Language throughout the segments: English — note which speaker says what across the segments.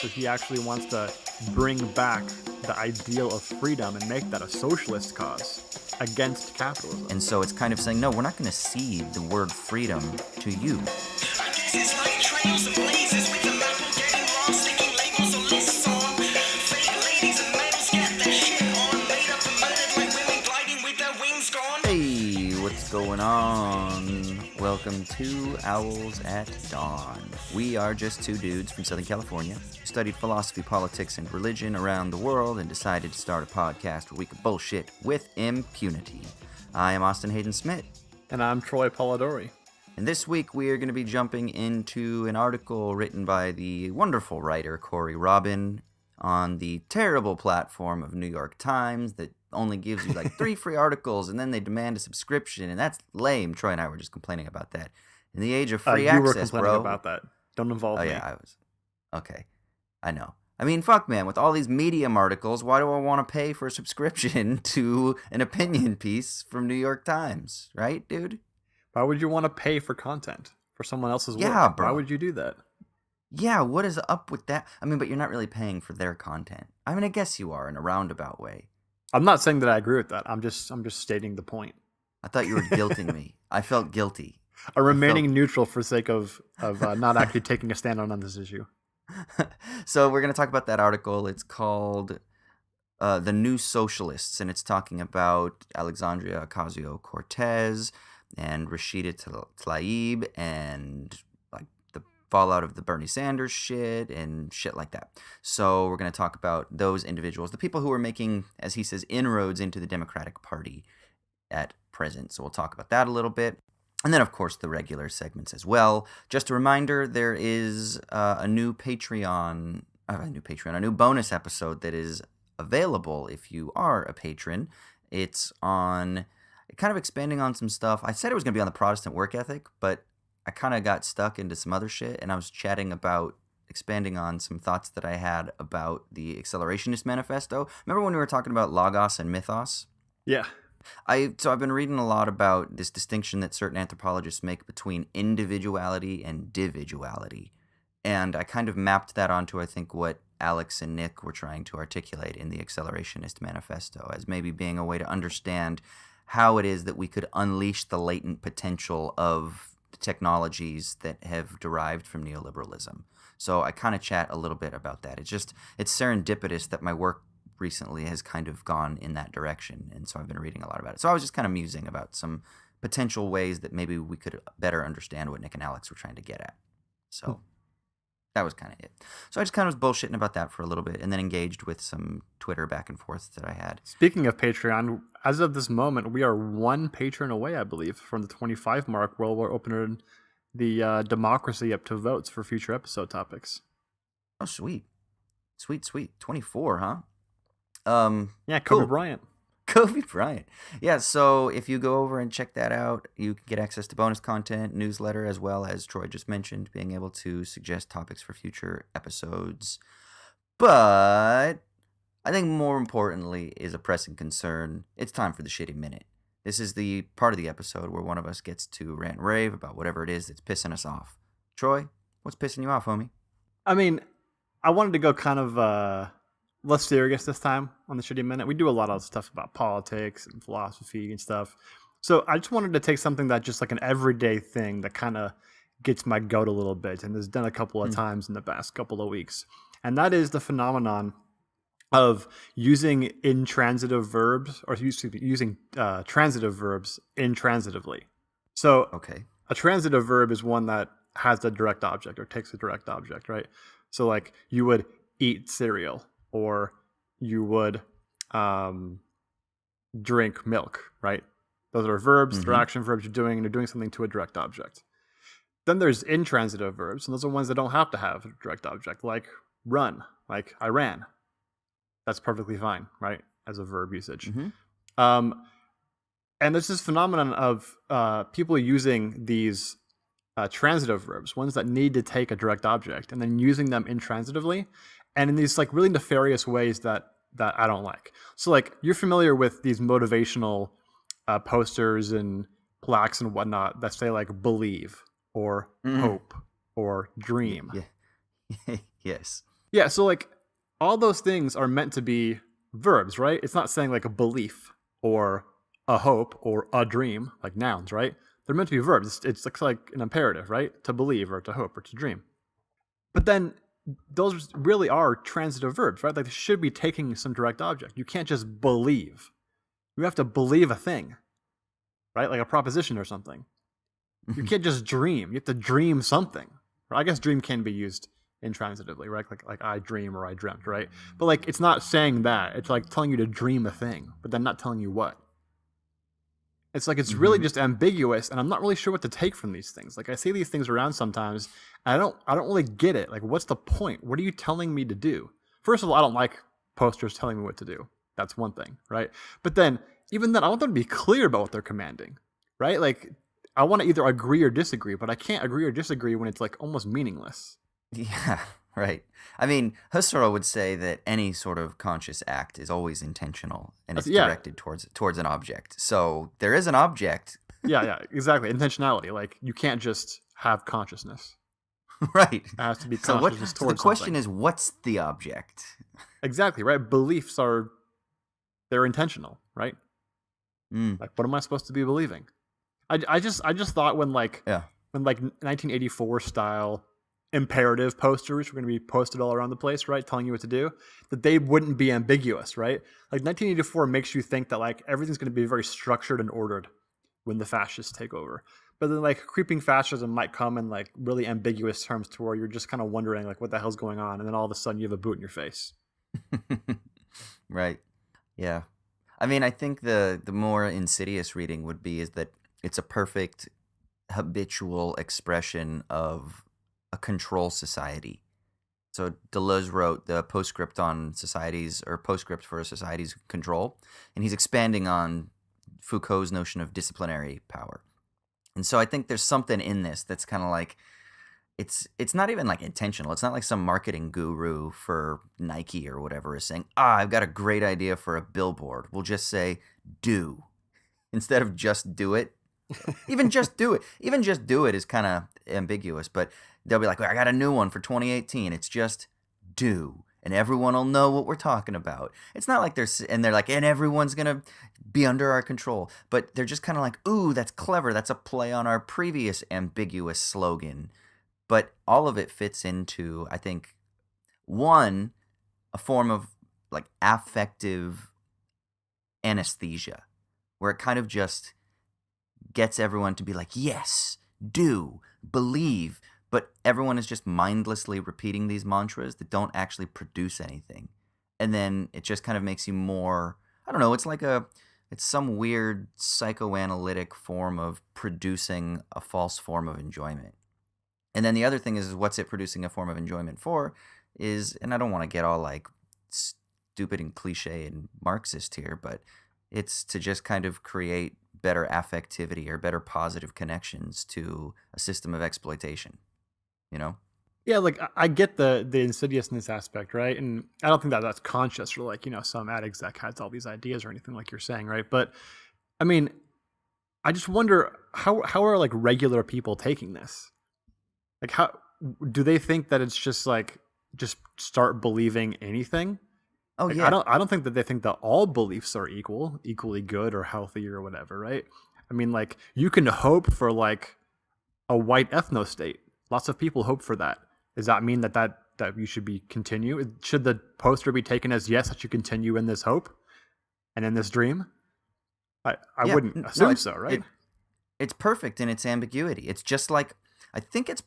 Speaker 1: So he actually wants to bring back the ideal of freedom and make that a socialist cause against capitalism.
Speaker 2: And so it's kind of saying, no, we're not going to cede the word freedom to you. Hey, what's going on? Welcome to Owls at Dawn. We are just two dudes from Southern California who studied philosophy, politics, and religion around the world and decided to start a podcast where we could bullshit with impunity. I am Austin Hayden Smith.
Speaker 1: And I'm Troy Polidori.
Speaker 2: And this week we are going to be jumping into an article written by the wonderful writer Corey Robin on the terrible platform of New York Times that only gives you like 3 free articles and then they demand a subscription, and that's lame. Troy and I were just complaining about that. In the age of free access,
Speaker 1: you were complaining
Speaker 2: bro.
Speaker 1: about that. Don't involve me.
Speaker 2: Oh yeah, I was. Okay, I know. I mean, fuck, man. With all these Medium articles, why do I want to pay for a subscription to an opinion piece from New York Times? Right, dude?
Speaker 1: Why would you want to pay for content for someone else's work?
Speaker 2: Yeah, bro.
Speaker 1: Why would you do that?
Speaker 2: Yeah, what is up with that? I mean, but you're not really paying for their content. I mean, I guess you are in a roundabout way.
Speaker 1: I'm not saying that I agree with that. I'm just stating the point.
Speaker 2: I thought you were guilting me. I felt guilty.
Speaker 1: Remaining neutral for sake of not actually taking a stand on this issue.
Speaker 2: So we're going to talk about that article. It's called The New Socialists, and it's talking about Alexandria Ocasio-Cortez and Rashida Tlaib and like the fallout of the Bernie Sanders shit and shit like that. So we're going to talk about those individuals, the people who are making, as he says, inroads into the Democratic Party at present. So we'll talk about that a little bit. And then, of course, the regular segments as well. Just a reminder, there is a new bonus episode that is available if you are a patron. It's on kind of expanding on some stuff. I said it was going to be on the Protestant work ethic, but I kind of got stuck into some other shit, and I was chatting about expanding on some thoughts that I had about the Accelerationist Manifesto. Remember when we were talking about logos and mythos?
Speaker 1: Yeah.
Speaker 2: So I've been reading a lot about this distinction that certain anthropologists make between individuality and dividuality. And I kind of mapped that onto, I think, what Alex and Nick were trying to articulate in the Accelerationist Manifesto as maybe being a way to understand how it is that we could unleash the latent potential of technologies that have derived from neoliberalism. So I kind of chat a little bit about that. It's serendipitous that my work recently has kind of gone in that direction, and so I've been reading a lot about it. So I was just kind of musing about some potential ways that maybe we could better understand what Nick and Alex were trying to get at. So that was kind of it. So I just kind of was bullshitting about that for a little bit, and then engaged with some Twitter back and forth that I had.
Speaker 1: Speaking of Patreon, as of this moment, we are 1 patron away, I believe, from the 25 mark, where we're opening the democracy up to votes for future episode topics.
Speaker 2: Oh, sweet. Sweet. 24, huh?
Speaker 1: Yeah, Kobe Bryant.
Speaker 2: Kobe Bryant. Yeah, so if you go over and check that out, you can get access to bonus content, newsletter, as well as Troy just mentioned, being able to suggest topics for future episodes. But I think more importantly is a pressing concern. It's time for the shitty minute. This is the part of the episode where one of us gets to rant and rave about whatever it is that's pissing us off. Troy, what's pissing you off, homie?
Speaker 1: I mean, I wanted to go kind of less serious this time on the shitty minute. We do a lot of stuff about politics and philosophy and stuff. So I just wanted to take something that just like an everyday thing that kind of gets my goat a little bit, and has done a couple of times in the past couple of weeks. And that is the phenomenon of using intransitive verbs, or using transitive verbs intransitively. So
Speaker 2: Okay.
Speaker 1: A transitive verb is one that has a direct object or takes a direct object, right? So like you would eat cereal, or you would drink milk, right? Those are verbs, they're action verbs and you're doing something to a direct object. Then there's intransitive verbs, and those are ones that don't have to have a direct object, like run, like I ran. That's perfectly fine, right, as a verb usage. And there's this phenomenon of people using these transitive verbs, ones that need to take a direct object, and then using them intransitively, and in these like really nefarious ways that I don't like. So like you're familiar with these motivational posters and plaques and whatnot that say like believe or hope or dream.
Speaker 2: Yeah. Yes.
Speaker 1: Yeah, so like all those things are meant to be verbs, right? It's not saying like a belief or a hope or a dream, like nouns, right? They're meant to be verbs. It's like an imperative, right? To believe or to hope or to dream. But then those really are transitive verbs, right? Like they should be taking some direct object. You can't just believe. You have to believe a thing, right? Like a proposition or something. You can't just dream. You have to dream something. I guess dream can be used intransitively, right? Like I dream or I dreamt, right? But like it's not saying that. It's like telling you to dream a thing, but then not telling you what. It's like it's really just ambiguous, and I'm not really sure what to take from these things. Like I see these things around sometimes, and I don't really get it. Like, what's the point? What are you telling me to do? First of all, I don't like posters telling me what to do. That's one thing, right? But then, even then, I want them to be clear about what they're commanding, right? Like, I want to either agree or disagree, but I can't agree or disagree when it's like almost meaningless.
Speaker 2: Yeah, right. I mean, Husserl would say that any sort of conscious act is always intentional and it's
Speaker 1: Yeah,
Speaker 2: directed towards an object. So there is an object,
Speaker 1: yeah, exactly. Intentionality. Like, you can't just have consciousness.
Speaker 2: right?
Speaker 1: It has to be
Speaker 2: So what?
Speaker 1: consciousness
Speaker 2: So the
Speaker 1: towards
Speaker 2: question
Speaker 1: something.
Speaker 2: is, what's the object?
Speaker 1: Exactly, right? Beliefs are, they're intentional, right?
Speaker 2: Mm,
Speaker 1: Like, what am I supposed to be believing? I just thought
Speaker 2: yeah.
Speaker 1: when like 1984 style imperative posters were going to be posted all around the place, right, telling you what to do, that they wouldn't be ambiguous, right? Like 1984 makes you think that like everything's going to be very structured and ordered when the fascists take over. But then like creeping fascism might come in like really ambiguous terms to where you're just kind of wondering like what the hell's going on, and then all of a sudden you have a boot in your face.
Speaker 2: Right. Yeah. I mean, I think the more insidious reading would be is that it's a perfect habitual expression of a control society. So Deleuze wrote the postscript on societies, or postscript for society's control, and he's expanding on Foucault's notion of disciplinary power. And so I think there's something in this that's kind of like it's not even like intentional. It's not like some marketing guru for Nike or whatever is saying, I've got a great idea for a billboard. We'll just say do instead of just do it. Even just do it. Even just do it is kind of ambiguous, but they'll be like, I got a new one for 2018. It's just do. And everyone will know what we're talking about. It's not like they're like, and everyone's going to be under our control. But they're just kind of like, ooh, that's clever. That's a play on our previous ambiguous slogan. But all of it fits into, I think, one, a form of like affective anesthesia, where it kind of just gets everyone to be like, yes, do, believe, but everyone is just mindlessly repeating these mantras that don't actually produce anything. And then it just kind of makes you more, I don't know, it's some weird psychoanalytic form of producing a false form of enjoyment. And then the other thing is what's it producing a form of enjoyment for is, and I don't want to get all like stupid and cliche and Marxist here, but it's to just kind of create better affectivity or better positive connections to a system of exploitation, you know?
Speaker 1: Yeah, like I get the insidiousness aspect, right? And I don't think that that's conscious or like, some ad exec has all these ideas or anything like you're saying, right? But I mean, I just wonder how are like regular people taking this? Like how do they think that it's just like just start believing anything?
Speaker 2: Oh,
Speaker 1: Like
Speaker 2: yeah.
Speaker 1: I don't think that they think that all beliefs are equally good or healthy or whatever, right? I mean, like you can hope for like a white ethno state. Lots of people hope for that. Does that mean that you should be continue? Should the poster be taken as yes, that you continue in this hope and in this dream? I
Speaker 2: Yeah.
Speaker 1: wouldn't
Speaker 2: No,
Speaker 1: assume so, right?
Speaker 2: it's perfect in its ambiguity. It's just like, I think it's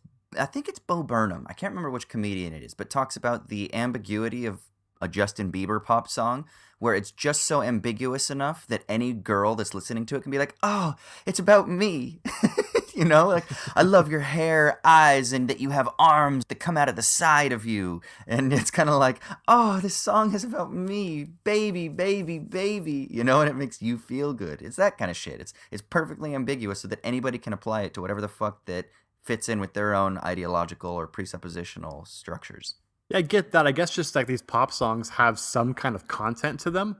Speaker 2: Bo Burnham. I can't remember which comedian it is, but talks about the ambiguity of a Justin Bieber pop song where it's just so ambiguous enough that any girl that's listening to it can be like, oh, it's about me. Like, I love your hair, eyes, and that you have arms that come out of the side of you. And it's kind of like, oh, this song is about me, baby, baby, baby, and it makes you feel good. It's that kind of shit. It's perfectly ambiguous so that anybody can apply it to whatever the fuck that fits in with their own ideological or presuppositional structures.
Speaker 1: Yeah, I get that. I guess just like these pop songs have some kind of content to them.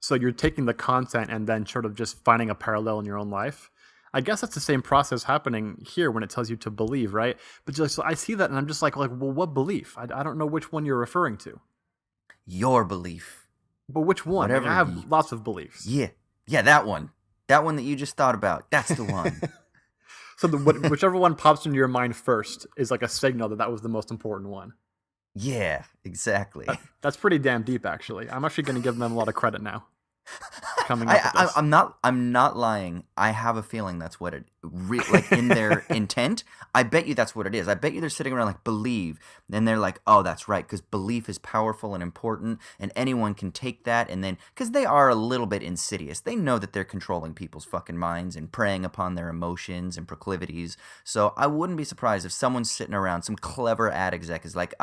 Speaker 1: So you're taking the content and then sort of just finding a parallel in your own life. I guess that's the same process happening here when it tells you to believe, right? But just, so I see that and I'm just like, well, what belief? I don't know which one you're referring to.
Speaker 2: Your belief.
Speaker 1: But which one? Like, I
Speaker 2: Whatever
Speaker 1: have lots of beliefs.
Speaker 2: Yeah, that one. That one that you just thought about. That's the one.
Speaker 1: So whichever one pops into your mind first is like a signal that was the most important one.
Speaker 2: Yeah, exactly.
Speaker 1: That's pretty damn deep, actually. I'm actually going to give them a lot of credit now. Coming up with this.
Speaker 2: I'm not lying. I have a feeling that's what it like in their intent. I bet you that's what it is. I bet you they're sitting around like believe, and they're like, oh, that's right, because belief is powerful and important, and anyone can take that, and then because they are a little bit insidious, they know that they're controlling people's fucking minds and preying upon their emotions and proclivities. So I wouldn't be surprised if someone's sitting around, some clever ad exec is like,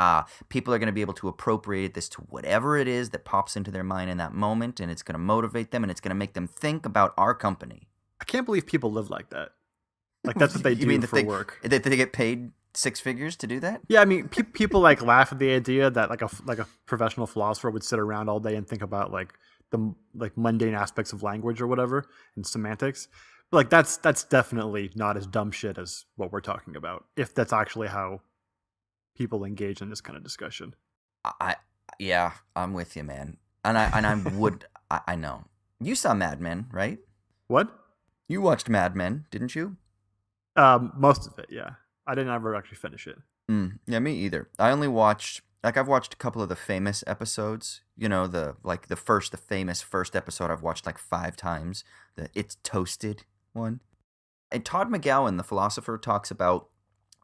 Speaker 2: people are going to be able to appropriate this to whatever it is that pops into their mind in that moment, and it's going to motivate them, and it's going to make them think about our company.
Speaker 1: I can't believe people live like that. Like, that's what they do for work.
Speaker 2: That they get paid six figures to do that?
Speaker 1: Yeah, I mean, people like laugh at the idea that like a professional philosopher would sit around all day and think about like the like mundane aspects of language or whatever and semantics. But like that's definitely not as dumb shit as what we're talking about. If that's actually how people engage in this kind of discussion.
Speaker 2: Yeah, I'm with you, man. And I know. You saw Mad Men, right?
Speaker 1: What?
Speaker 2: You watched Mad Men, didn't you?
Speaker 1: Most of it, yeah. I didn't ever actually finish it.
Speaker 2: Yeah, me either. I only watched, like, I've watched a couple of the famous episodes. You know, the famous first episode I've watched like 5 times. The It's Toasted one. And Todd McGowan, the philosopher, talks about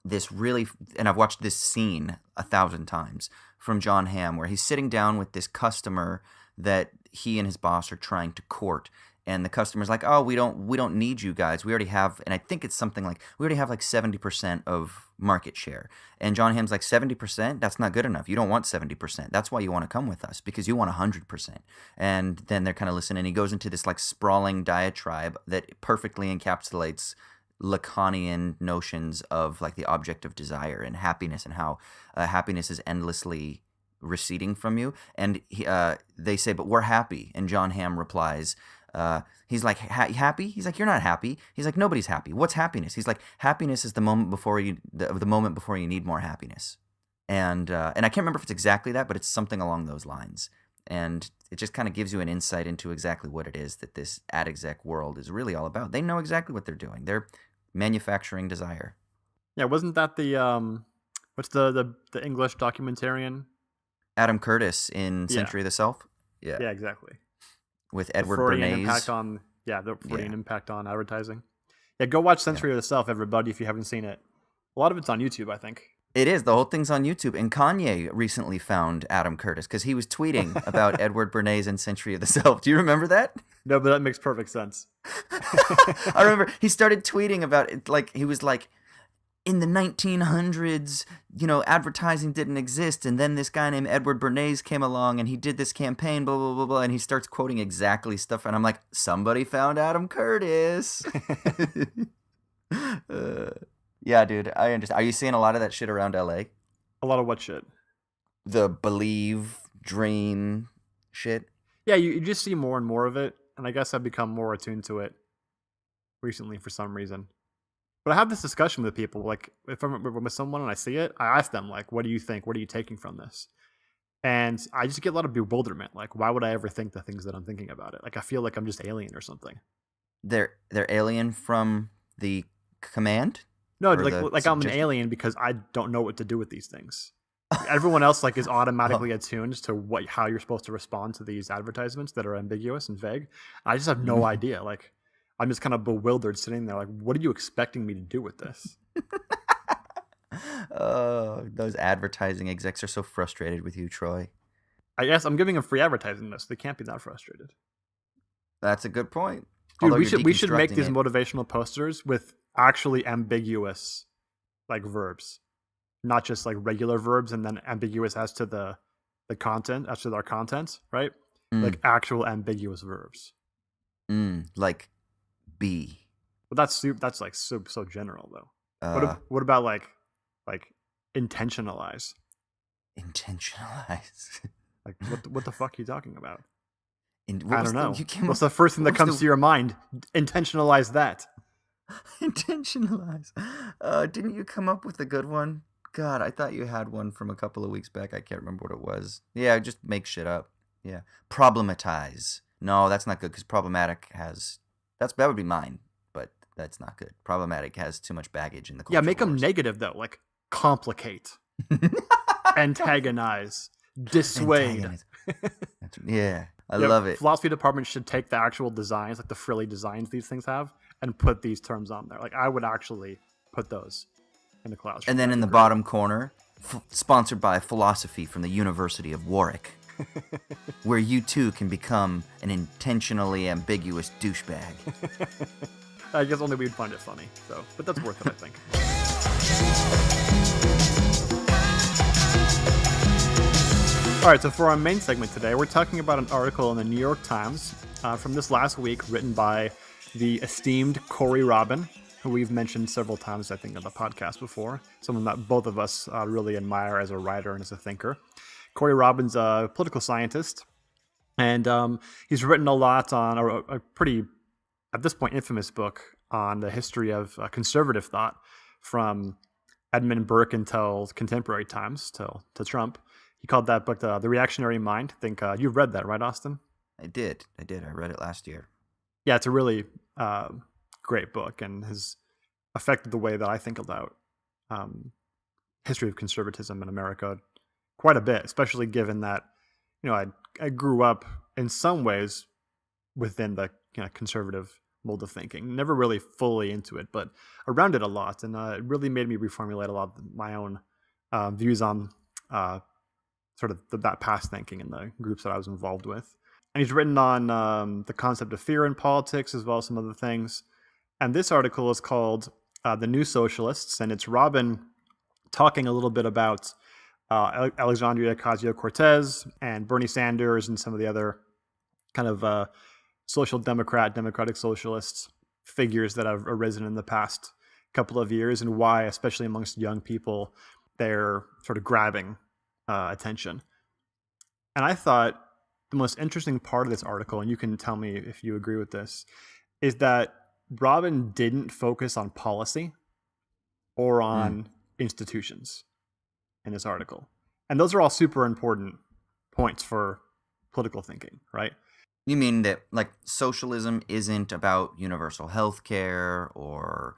Speaker 2: this really, and I've watched this scene 1,000 times from John Hamm, where he's sitting down with this customer that he and his boss are trying to court. And the customer's like, oh, we don't need you guys. We already have, and I think it's something like, we already have like 70% of market share. And John Hamm's like, 70%? That's not good enough. You don't want 70%. That's why you want to come with us, because you want 100%. And then they're kind of listening. He goes into this like sprawling diatribe that perfectly encapsulates Lacanian notions of like the object of desire and happiness, and how happiness is endlessly receding from you. And they say, but we're happy. And John Hamm replies, he's like, happy? He's like, you're not happy. He's like, nobody's happy. What's happiness? He's like, happiness is the moment before you need more happiness. And I can't remember if it's exactly that, but it's something along those lines. And it just kind of gives you an insight into exactly what it is that this ad exec world is really all about. They know exactly what they're doing. They're manufacturing desire.
Speaker 1: Yeah, wasn't that the what's the English documentarian?
Speaker 2: Adam Curtis in Century of the Self?
Speaker 1: Yeah, exactly.
Speaker 2: With Edward Bernays.
Speaker 1: The Freudian impact on advertising. Yeah, go watch Century of the Self, everybody, if you haven't seen it. A lot of it's on YouTube, I think.
Speaker 2: It is. The whole thing's on YouTube. And Kanye recently found Adam Curtis because he was tweeting about Edward Bernays and Century of the Self. Do you remember that?
Speaker 1: No, but that makes perfect sense.
Speaker 2: I remember he started tweeting about it. Like, he was like, in the 1900s, advertising didn't exist, and then this guy named Edward Bernays came along, and he did this campaign, blah, blah, blah, blah, and he starts quoting exactly stuff, and I'm like, somebody found Adam Curtis. Yeah, dude, I understand. Are you seeing a lot of that shit around LA?
Speaker 1: A lot of what shit?
Speaker 2: The believe, dream shit?
Speaker 1: Yeah, you just see more and more of it, and I guess I've become more attuned to it recently for some reason. But I have this discussion with people, like if I'm with someone and I see it, I ask them, like, what do you think? What are you taking from this? And I just get a lot of bewilderment. Like, why would I ever think the things that I'm thinking about it? Like, I feel like I'm just alien or something.
Speaker 2: They're alien from the command?
Speaker 1: No, like I'm an alien because I don't know what to do with these things. Everyone else like is automatically attuned to how you're supposed to respond to these advertisements that are ambiguous and vague. I just have no idea. Like, I'm just kind of bewildered sitting there like, what are you expecting me to do with this?
Speaker 2: Oh, those advertising execs are so frustrated with you, Troy.
Speaker 1: I guess I'm giving them free advertising this. They can't be that frustrated.
Speaker 2: That's a good point.
Speaker 1: Dude, we should make these motivational posters with actually ambiguous like verbs. Not just like regular verbs and then ambiguous as to the content, as to our content, right? Like actual ambiguous verbs.
Speaker 2: Like be.
Speaker 1: But that's like so general though. What about like intentionalize?
Speaker 2: Intentionalize.
Speaker 1: Like what the fuck are you talking about?
Speaker 2: I don't know.
Speaker 1: What's the first thing that comes to your mind? Intentionalize that.
Speaker 2: Intentionalize. Didn't you come up with a good one? God, I thought you had one from a couple of weeks back. I can't remember what it was. Yeah, just make shit up. Yeah. Problematize. No, that's not good because problematic has... that would be mine, but that's not good. Problematic has too much baggage in the
Speaker 1: Yeah,
Speaker 2: culture
Speaker 1: make them
Speaker 2: wars.
Speaker 1: negative though, like complicate, antagonize, dissuade.
Speaker 2: Antagonist. Yeah, I
Speaker 1: Yeah,
Speaker 2: love it.
Speaker 1: philosophy departments should take the actual designs, like the frilly designs these things have, and put these terms on there. Like I would actually put those in the classroom.
Speaker 2: And then
Speaker 1: That'd
Speaker 2: in
Speaker 1: be
Speaker 2: the
Speaker 1: great.
Speaker 2: bottom corner, sponsored by philosophy from the University of Warwick, where you too can become an intentionally ambiguous douchebag.
Speaker 1: I guess only we'd find it funny. So, but that's worth it, I think. All right, so for our main segment today, we're talking about an article in the New York Times from this last week, written by the esteemed Corey Robin, who we've mentioned several times, I think, on the podcast before. Someone that both of us really admire as a writer and as a thinker. Corey Robin's a political scientist, and he's written a lot on a pretty, at this point, infamous book on the history of conservative thought from Edmund Burke until contemporary times, to Trump. He called that book The Reactionary Mind. I think you've read that, right, Austin?
Speaker 2: I did. I read it last year.
Speaker 1: Yeah, it's a really great book and has affected the way that I think about history of conservatism in America quite a bit, especially given that, I grew up in some ways within the conservative mold of thinking, never really fully into it, but around it a lot, and it really made me reformulate a lot of my own views on sort of that past thinking in the groups that I was involved with. And he's written on the concept of fear in politics as well as some other things. And this article is called The New Socialists, and it's Robin talking a little bit about Alexandria Ocasio-Cortez and Bernie Sanders and some of the other kind of democratic socialist figures that have arisen in the past couple of years, and why, especially amongst young people, they're sort of grabbing attention. And I thought the most interesting part of this article, and you can tell me if you agree with this, is that Robin didn't focus on policy or on institutions in this article. And those are all super important points for political thinking, right?
Speaker 2: You mean that, like, socialism isn't about universal health care or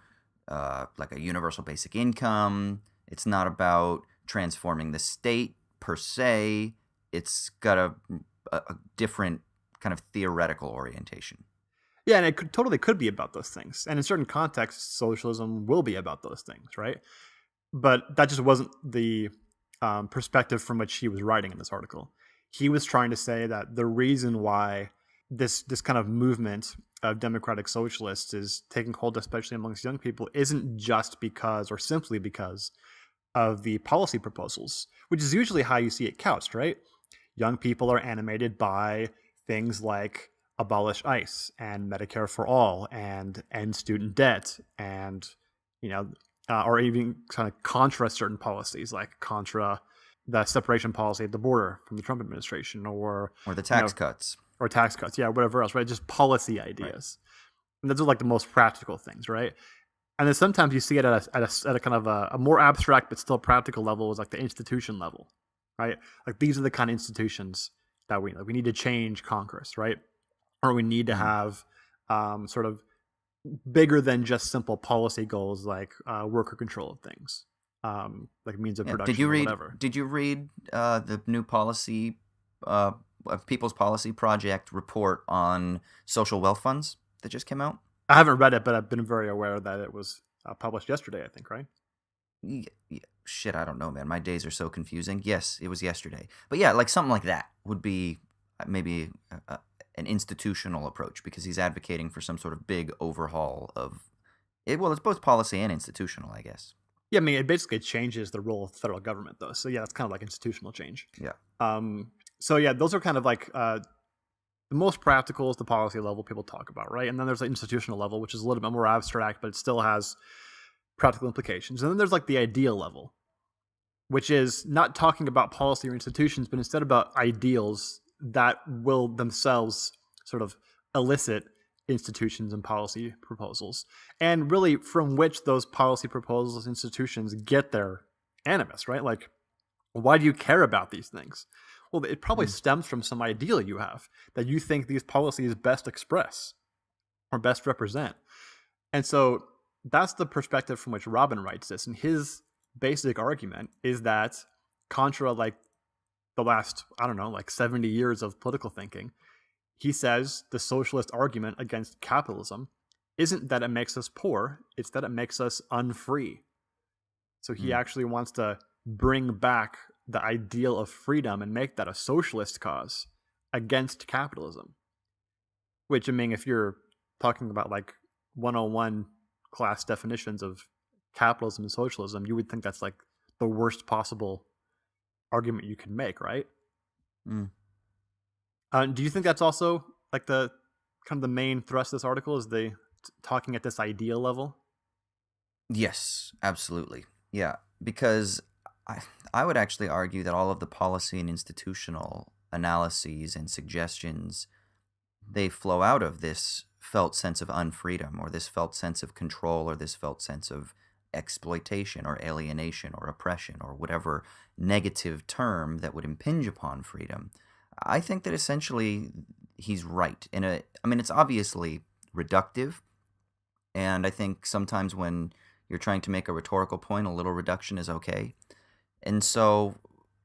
Speaker 2: like a universal basic income. It's not about transforming the state per se. It's got a different kind of theoretical orientation.
Speaker 1: Yeah, and it totally could be about those things. And in certain contexts, socialism will be about those things, right? But that just wasn't the perspective from which he was writing in this article. He was trying to say that the reason why this kind of movement of democratic socialists is taking hold, especially amongst young people, isn't just because or simply because of the policy proposals, which is usually how you see it couched, right? Young people are animated by things like abolish ICE and Medicare for all and end student debt and, or even kind of contra certain policies, like contra the separation policy at the border from the Trump administration, or
Speaker 2: the tax cuts.
Speaker 1: Or tax cuts, yeah, whatever else, right? Just policy ideas. Right. And those are like the most practical things, right? And then sometimes you see it at a kind of a more abstract but still practical level, is like the institution level, right? Like these are the kind of institutions that we need to change Congress, right? Or we need to have sort of bigger than just simple policy goals like worker control of things, like means of production.
Speaker 2: Did you read the new policy, People's Policy Project report on social wealth funds that just came out?
Speaker 1: I haven't read it, but I've been very aware that it was published yesterday, I think, right?
Speaker 2: Yeah, shit, I don't know, man. My days are so confusing. Yes, it was yesterday. But yeah, like something like that would be maybe an institutional approach, because he's advocating for some sort of big overhaul of it. Well, it's both policy and institutional, I guess.
Speaker 1: Yeah, I mean, it basically changes the role of the federal government, though. So yeah, it's kind of like institutional change.
Speaker 2: Yeah.
Speaker 1: So yeah, those are kind of like the most practical is the policy level people talk about, right? And then there's the institutional level, which is a little bit more abstract, but it still has practical implications. And then there's like the ideal level, which is not talking about policy or institutions, but instead about ideals that will themselves sort of elicit institutions and policy proposals, and really from which those policy proposals, institutions get their animus, right? Like, why do you care about these things? Well, it probably
Speaker 2: Mm.
Speaker 1: stems from some ideal you have that you think these policies best express or best represent. And so that's the perspective from which Robin writes this. And his basic argument is that, contra like the last, I don't know, like 70 years of political thinking, he says the socialist argument against capitalism isn't that it makes us poor, it's that it makes us unfree. So he
Speaker 2: Mm.
Speaker 1: actually wants to bring back the ideal of freedom and make that a socialist cause against capitalism. Which, I mean, if you're talking about like 101 class definitions of capitalism and socialism, you would think that's like the worst possible argument you can make, right?
Speaker 2: Mm.
Speaker 1: Do you think that's also like the kind of the main thrust of this article is they talking at this ideal level?
Speaker 2: Yes, absolutely. Yeah, because I, I would actually argue that all of the policy and institutional analyses and suggestions, they flow out of this felt sense of unfreedom, or this felt sense of control, or this felt sense of exploitation or alienation or oppression or whatever negative term that would impinge upon freedom. I think that essentially he's right. I mean, it's obviously reductive, and I think sometimes when you're trying to make a rhetorical point, a little reduction is okay. And so,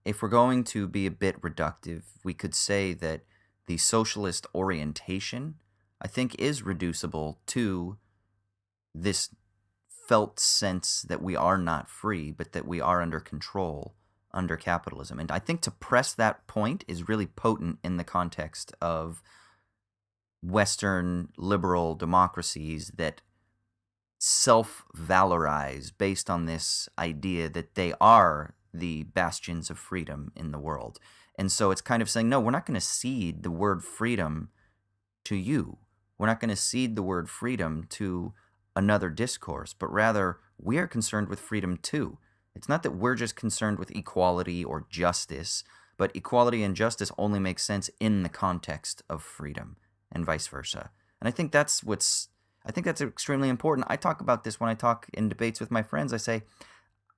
Speaker 2: if we're going to be a bit reductive, we could say that the socialist orientation, I think, is reducible to this felt sense that we are not free, but that we are under control under capitalism. And I think to press that point is really potent in the context of Western liberal democracies that self-valorize based on this idea that they are the bastions of freedom in the world. And so it's kind of saying, no, we're not going to cede the word freedom to you. We're not going to cede the word freedom to another discourse, but rather we are concerned with freedom too. It's not that we're just concerned with equality or justice, but equality and justice only make sense in the context of freedom and vice versa. And I think that's extremely important. I talk about this when I talk in debates with my friends. I say,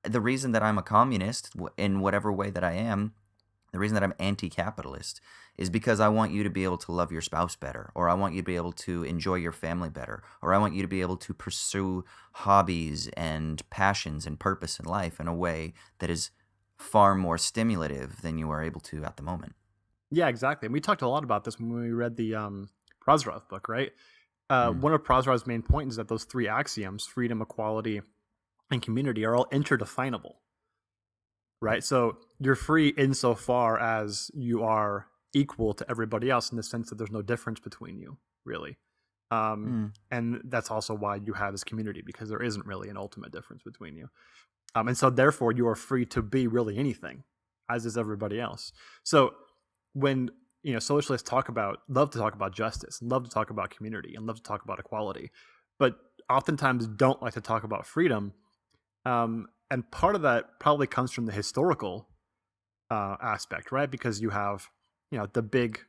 Speaker 2: the reason that I'm a communist in whatever way that I am, the reason that I'm anti-capitalist is because I want you to be able to love your spouse better, or I want you to be able to enjoy your family better, or I want you to be able to pursue hobbies and passions and purpose in life in a way that is far more stimulative than you are able to at the moment.
Speaker 1: Yeah, exactly. And we talked a lot about this when we read the Prozorov book, right?
Speaker 2: Mm.
Speaker 1: One of Prozorov's main points is that those three axioms, freedom, equality, and community, are all interdefinable, right? So you're free insofar as you are equal to everybody else in the sense that there's no difference between you, really.
Speaker 2: Mm.
Speaker 1: And that's also why you have this community, because there isn't really an ultimate difference between you. And so therefore you are free to be really anything, as is everybody else. So when socialists love to talk about justice, love to talk about community, and love to talk about equality, but oftentimes don't like to talk about freedom. And part of that probably comes from the historical aspect, right? Because you have, the big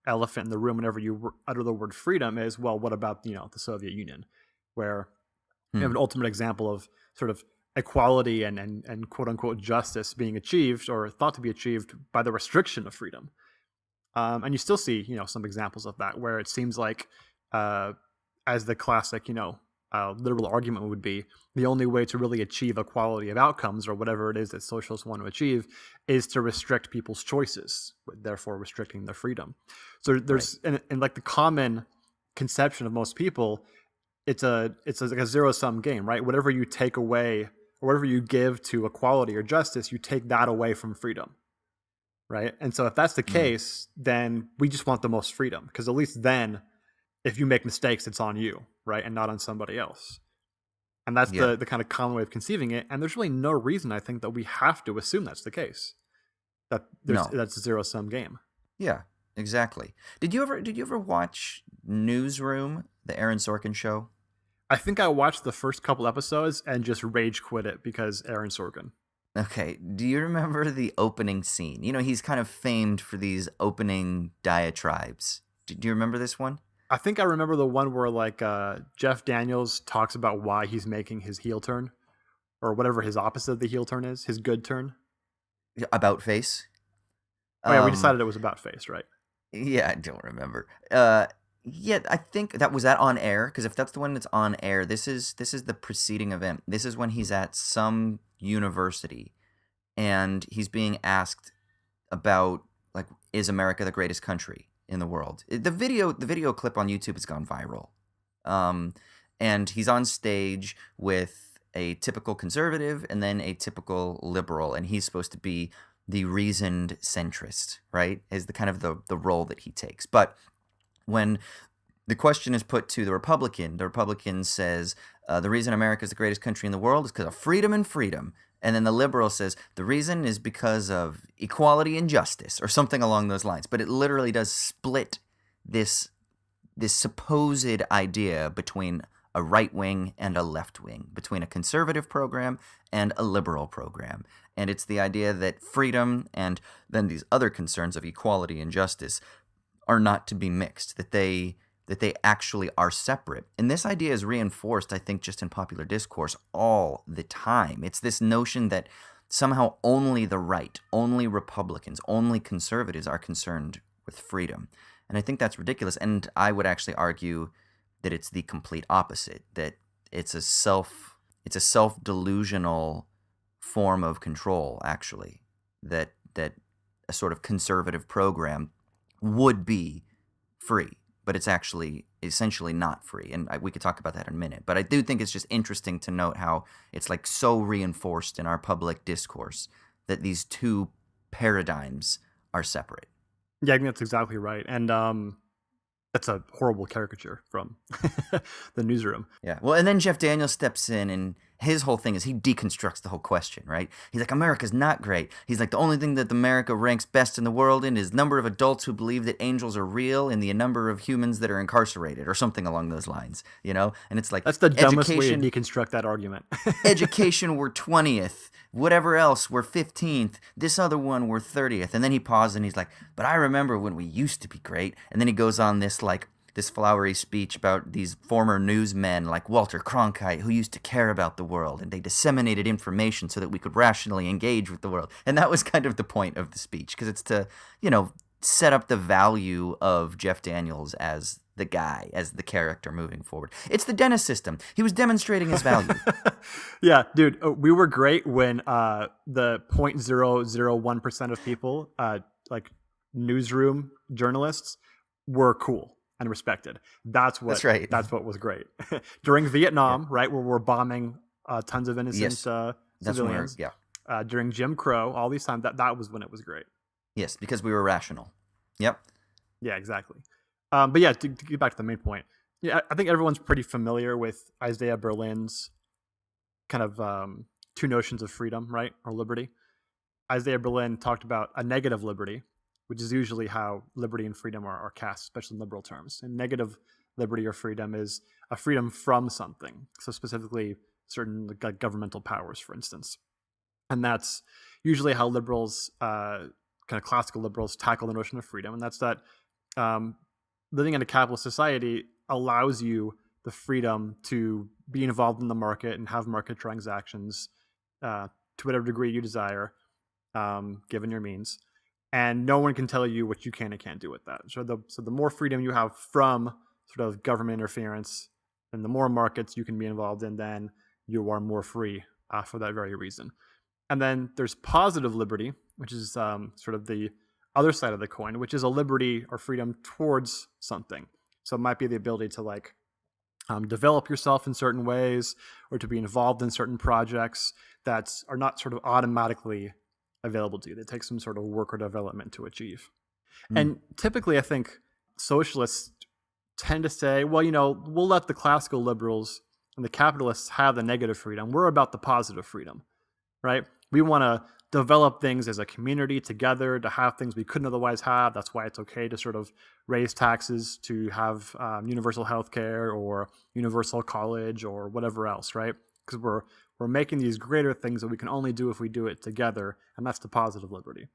Speaker 1: elephant in the room whenever you utter the word freedom is, well, what about, the Soviet Union, where you have
Speaker 2: Mm.
Speaker 1: an ultimate example of sort of equality and quote unquote justice being achieved or thought to be achieved by the restriction of freedom. And you still see, some examples of that where it seems like, as the classic, liberal argument would be, the only way to really achieve equality of outcomes or whatever it is that socialists want to achieve is to restrict people's choices, therefore restricting their freedom. So there's, in like the common conception of most people, it's like a zero sum game, right? Whatever you take away or whatever you give to equality or justice, you take that away from freedom. Right. And so if that's the
Speaker 2: Mm.
Speaker 1: case, then we just want the most freedom, because at least then if you make mistakes, it's on you, right? And not on somebody else. And that's
Speaker 2: Yeah.
Speaker 1: the kind of common way of conceiving it. And there's really no reason, I think, that we have to assume that's the case.
Speaker 2: No.
Speaker 1: That's a zero sum game.
Speaker 2: Yeah, exactly. Did you ever watch Newsroom, the Aaron Sorkin show?
Speaker 1: I think I watched the first couple episodes and just rage quit it because Aaron Sorkin.
Speaker 2: Okay, do you remember the opening scene? He's kind of famed for these opening diatribes. Do you remember this one?
Speaker 1: I think I remember the one where like Jeff Daniels talks about why he's making his heel turn, or whatever his opposite of the heel turn is, his good turn.
Speaker 2: About face.
Speaker 1: Oh yeah, we
Speaker 2: Um,
Speaker 1: decided it was about face, right?
Speaker 2: yeah, I don't remember. Yeah, I think that on air, because if that's the one that's on air, this is the preceding event. This is when he's at some university and he's being asked about, like, is America the greatest country in the world? The video clip on YouTube has gone viral. Um, and he's on stage with a typical conservative and then a typical liberal, and he's supposed to be the reasoned centrist, right? Is the kind of the role that he takes. But when the question is put to the Republican says, the reason America is the greatest country in the world is because of freedom and freedom. And then the liberal says, the reason is because of equality and justice, or something along those lines. But it literally does split this supposed idea between a right wing and a left wing, between a conservative program and a liberal program. And it's the idea that freedom and then these other concerns of equality and justice are not to be mixed, that they actually are separate. And this idea is reinforced, I think, just in popular discourse all the time. It's this notion that somehow only the right, only Republicans, only conservatives are concerned with freedom. And I think that's ridiculous. And I would actually argue that it's the complete opposite, that it's a self-delusional form of control, actually, that a sort of conservative program would be free, but it's actually essentially not free. And we could talk about that in a minute. But I do think it's just interesting to note how it's like so reinforced in our public discourse that these two paradigms are separate.
Speaker 1: Yeah, I think that's exactly right. And that's a horrible caricature from the newsroom.
Speaker 2: Yeah. Well, and then Jeff Daniels steps in, and his whole thing is he deconstructs the whole question, right? He's like, America's not great. He's like, the only thing that America ranks best in the world in is number of adults who believe that angels are real and the number of humans that are incarcerated, or something along those lines, you know? And it's like,
Speaker 1: That's the dumbest way to deconstruct that argument.
Speaker 2: education, we're 20th. Whatever else, we're 15th. This other one, we're 30th. And then he pauses and he's like, but I remember when we used to be great. And then he goes on this flowery speech about these former newsmen like Walter Cronkite, who used to care about the world, and they disseminated information so that we could rationally engage with the world. And that was kind of the point of the speech, because it's to, set up the value of Jeff Daniels as the guy, as the character moving forward. It's the Dennis system. He was demonstrating his value.
Speaker 1: Yeah, dude, we were great when the 0.001% of people, like newsroom journalists, were cool and respected. That's right. That's what was great. During Vietnam, right, where we're bombing tons of innocent civilians. During Jim Crow, all these times, that was when it was great.
Speaker 2: Yes, because we were rational. Yep.
Speaker 1: Yeah, exactly. But yeah, to get back to the main point, yeah, I think everyone's pretty familiar with Isaiah Berlin's kind of two notions of freedom, right, or liberty. Isaiah Berlin talked about a negative liberty, which is usually how liberty and freedom are cast, especially in liberal terms. And negative liberty or freedom is a freedom from something, so specifically certain governmental powers, for instance. And that's usually how liberals, kind of classical liberals, tackle the notion of freedom, and that's that living in a capitalist society allows you the freedom to be involved in the market and have market transactions to whatever degree you desire, given your means. And no one can tell you what you can and can't do with that. So the more freedom you have from sort of government interference, and the more markets you can be involved in, then you are more free for that very reason. And then there's positive liberty, which is sort of the other side of the coin, which is a liberty or freedom towards something. So it might be the ability to develop yourself in certain ways, or to be involved in certain projects that are not sort of automatically available to you. They take some sort of work or development to achieve. And typically, I think socialists tend to say, well, we'll let the classical liberals and the capitalists have the negative freedom. We're about the positive freedom, right? We want to develop things as a community together, to have things we couldn't otherwise have. That's why it's okay to sort of raise taxes, to have universal health care or universal college or whatever else, right? Because we're making these greater things that we can only do if we do it together, and that's the positive liberty.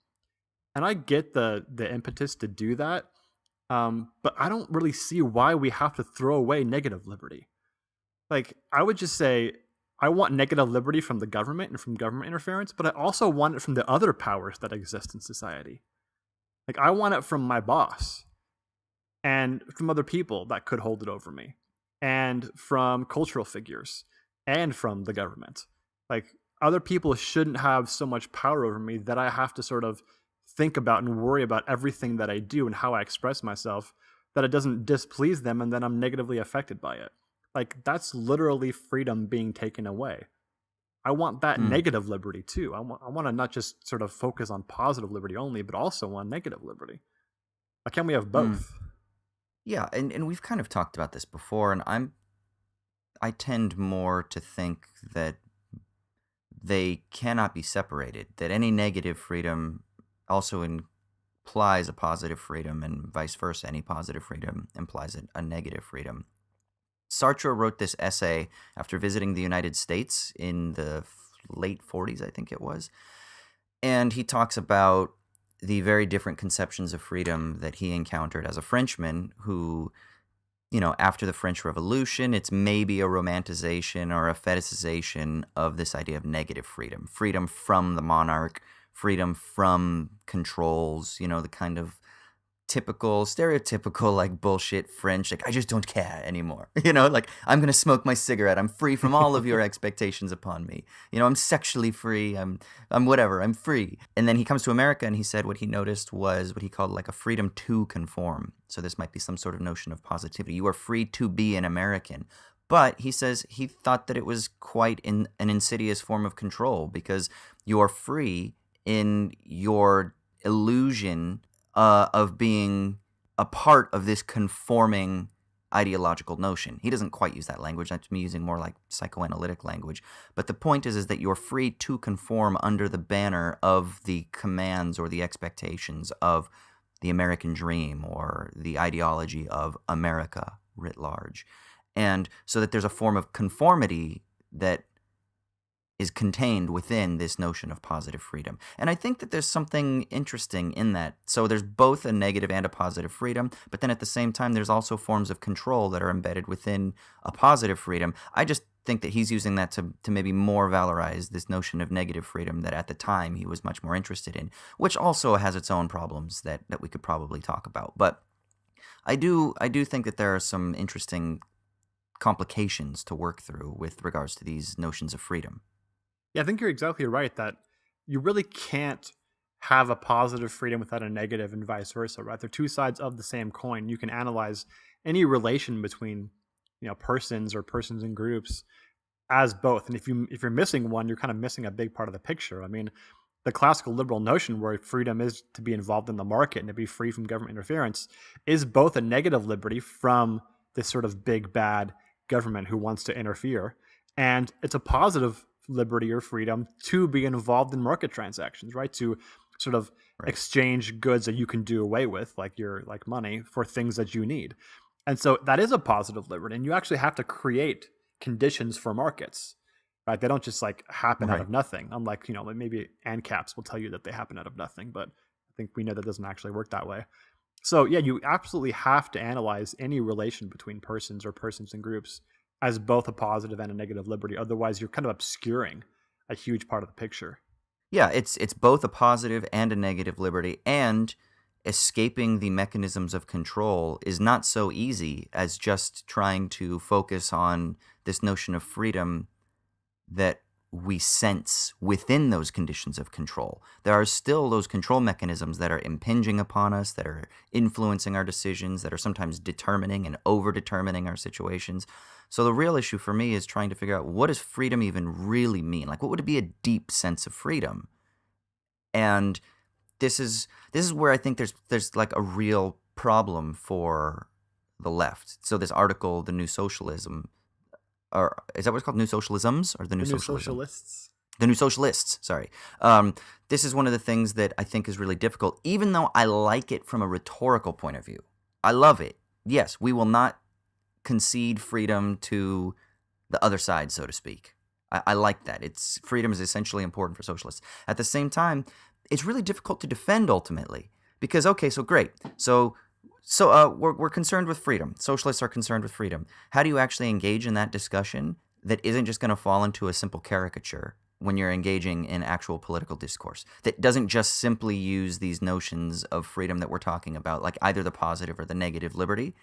Speaker 1: And I get the impetus to do that, But I don't really see why we have to throw away negative liberty. Like, I would just say, I want negative liberty from the government and from government interference, but I also want it from the other powers that exist in society. Like, I want it from my boss and from other people that could hold it over me, and from cultural figures, and from the government. Like, other people shouldn't have so much power over me that I have to sort of think about and worry about everything that I do and how I express myself, that it doesn't displease them and then I'm negatively affected by it. Like, that's literally freedom being taken away. I want that
Speaker 2: Mm.
Speaker 1: negative liberty too. I want to not just sort of focus on positive liberty only, but also on negative liberty. Why can't we have
Speaker 2: Mm.
Speaker 1: both?
Speaker 2: Yeah, and we've kind of talked about this before, and I tend more to think that they cannot be separated, that any negative freedom also implies a positive freedom, and vice versa. Any positive freedom implies a negative freedom. Sartre wrote this essay after visiting the United States in the late 40s, I think it was. And he talks about the very different conceptions of freedom that he encountered as a Frenchman who, after the French Revolution, it's maybe a romanticization or a fetishization of this idea of negative freedom. Freedom from the monarch, freedom from controls, the kind of typical, stereotypical, like bullshit French, like I just don't care anymore. Like I'm gonna smoke my cigarette. I'm free from all of your expectations upon me. I'm sexually free. I'm whatever. I'm free. And then he comes to America and he said what he noticed was what he called like a freedom to conform. So this might be some sort of notion of positivity. You are free to be an American. But he says he thought that it was quite an insidious form of control because you are free in your illusion of being a part of this conforming ideological notion. He doesn't quite use that language. That's me using more like psychoanalytic language. But the point is that you're free to conform under the banner of the commands or the expectations of the American dream or the ideology of America writ large. And so that there's a form of conformity that is contained within this notion of positive freedom. And I think that there's something interesting in that. So there's both a negative and a positive freedom, but then at the same time, there's also forms of control that are embedded within a positive freedom. I just think that he's using that to maybe more valorize this notion of negative freedom that at the time he was much more interested in, which also has its own problems that we could probably talk about. But I do think that there are some interesting complications to work through with regards to these notions of freedom.
Speaker 1: Yeah, I think you're exactly right that you really can't have a positive freedom without a negative and vice versa, right? They're two sides of the same coin. You can analyze any relation between, persons or persons and groups as both. And if you're missing one, you're kind of missing a big part of the picture. I mean, the classical liberal notion where freedom is to be involved in the market and to be free from government interference is both a negative liberty from this sort of big bad government who wants to interfere, and it's a positive liberty or freedom to be involved in market transactions, right? To sort of
Speaker 2: Right.
Speaker 1: exchange goods that you can do away with, like money, for things that you need. And so that is a positive liberty. And you actually have to create conditions for markets, right? They don't just like happen out
Speaker 2: Right.
Speaker 1: of nothing. Unlike, like maybe ANCAPs will tell you that they happen out of nothing, but I think we know that doesn't actually work that way. So yeah, you absolutely have to analyze any relation between persons or persons and groups as both a positive and a negative liberty. Otherwise, you're kind of obscuring a huge part of the picture.
Speaker 2: Yeah, it's both a positive and a negative liberty, and escaping the mechanisms of control is not so easy as just trying to focus on this notion of freedom that we sense within those conditions of control. There are still those control mechanisms that are impinging upon us, that are influencing our decisions, that are sometimes determining and over-determining our situations. So the real issue for me is trying to figure out, what does freedom even really mean? Like, what would be a deep sense of freedom? And this is where I think there's like a real problem for the left. So this article, The New Socialism, or is that what it's called? New Socialisms or The New
Speaker 1: The New
Speaker 2: Socialism?
Speaker 1: Socialists.
Speaker 2: The New Socialists, sorry. This is one of the things that I think is really difficult, even though I like it from a rhetorical point of view. I love it. Yes, we will not concede freedom to the other side, so to speak. I like that. Freedom is essentially important for socialists. At the same time, it's really difficult to defend ultimately because, okay, so great. So So we're concerned with freedom. Socialists are concerned with freedom. How do you actually engage in that discussion that isn't just going to fall into a simple caricature when you're engaging in actual political discourse, that doesn't just simply use these notions of freedom that we're talking about, like either the positive or the negative liberty,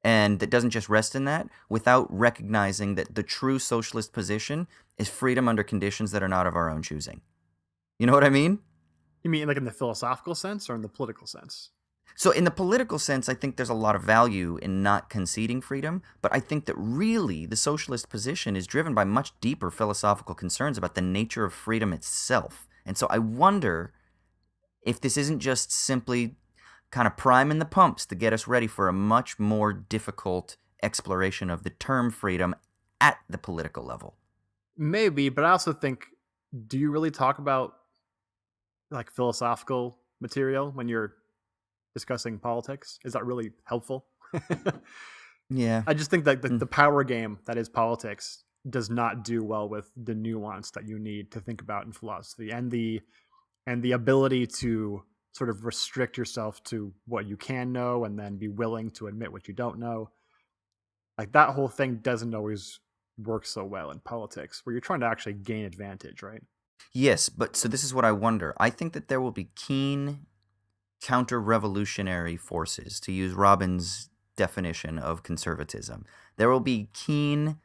Speaker 2: and that doesn't just rest in that without recognizing that the true socialist position is freedom under conditions that are not of our own choosing? You know what I mean?
Speaker 1: You mean like in the philosophical sense or in the political sense?
Speaker 2: So in the political sense, I think there's a lot of value in not conceding freedom, but I think that really the socialist position is driven by much deeper philosophical concerns about the nature of freedom itself. And so I wonder if this isn't just simply kind of priming the pumps to get us ready for a much more difficult exploration of the term freedom at the political level.
Speaker 1: Maybe, but I also think, do you really talk about like philosophical material when you're discussing politics? Is that really helpful?
Speaker 2: Yeah.
Speaker 1: I just think that the power game that is politics does not do well with the nuance that you need to think about in philosophy, and the ability to sort of restrict yourself to what you can know and then be willing to admit what you don't know. Like that whole thing doesn't always work so well in politics where you're trying to actually gain advantage, right?
Speaker 2: Yes, but so this is what I wonder. I think that there will be keen counter-revolutionary forces, to use Robin's definition of conservatism. There will be keen,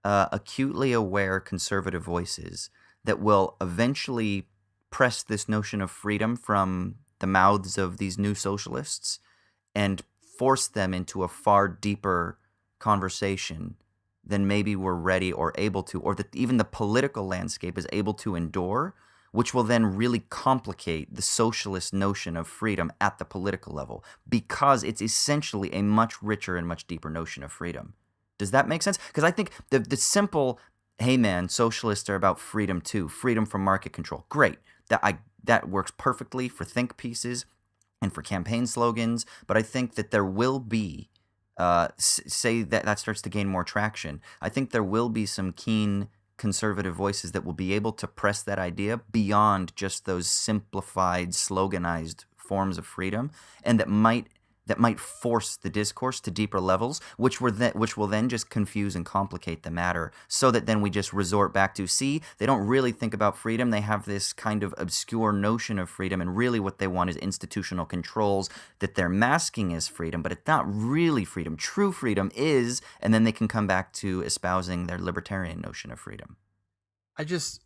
Speaker 2: acutely aware conservative voices that will eventually press this notion of freedom from the mouths of these new socialists and force them into a far deeper conversation than maybe we're ready or able to, or that even the political landscape is able to endure, which will then really complicate the socialist notion of freedom at the political level, because it's essentially a much richer and much deeper notion of freedom. Does that make sense? Because I think the simple, hey man, socialists are about freedom too, freedom from market control. Great. That works perfectly for think pieces and for campaign slogans, but I think that there will be, say that starts to gain more traction, I think there will be some keen conservative voices that will be able to press that idea beyond just those simplified, sloganized forms of freedom, and that might force the discourse to deeper levels, which will then just confuse and complicate the matter, so that then we just resort back to, see, they don't really think about freedom. They have this kind of obscure notion of freedom, and really what they want is institutional controls that they're masking as freedom, but it's not really freedom. True freedom is, and then they can come back to espousing their libertarian notion of freedom.
Speaker 1: I just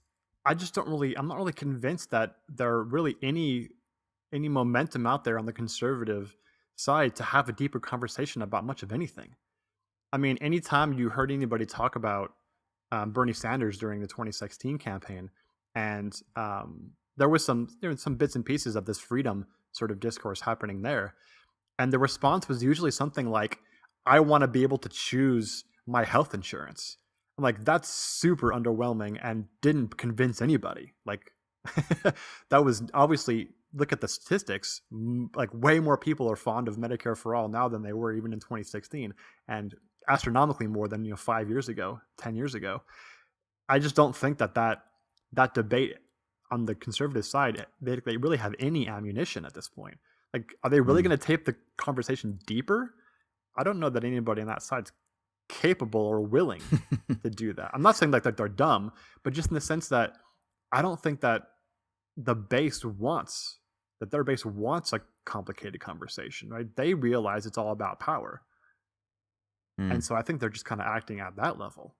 Speaker 1: don't really, I'm not really convinced that there are really any momentum out there on the conservative side to have a deeper conversation about much of anything. I mean, anytime you heard anybody talk about Bernie Sanders during the 2016 campaign, and there was some bits and pieces of this freedom sort of discourse happening there, and the response was usually something like, "I want to be able to choose my health insurance." I'm like, that's super underwhelming and didn't convince anybody. Like, that was obviously, look at the statistics, like way more people are fond of Medicare for all now than they were even in 2016, and astronomically more than 5 years ago, 10 years ago. I just don't think that debate on the conservative side, they really have any ammunition at this point. Like, are they really going to take the conversation deeper? I don't know that anybody on that side's capable or willing to do that. I'm not saying like that they're dumb, but just in the sense that I don't think that their base wants a complicated conversation, right? They realize it's all about power. And so I think they're just kind of acting at that level.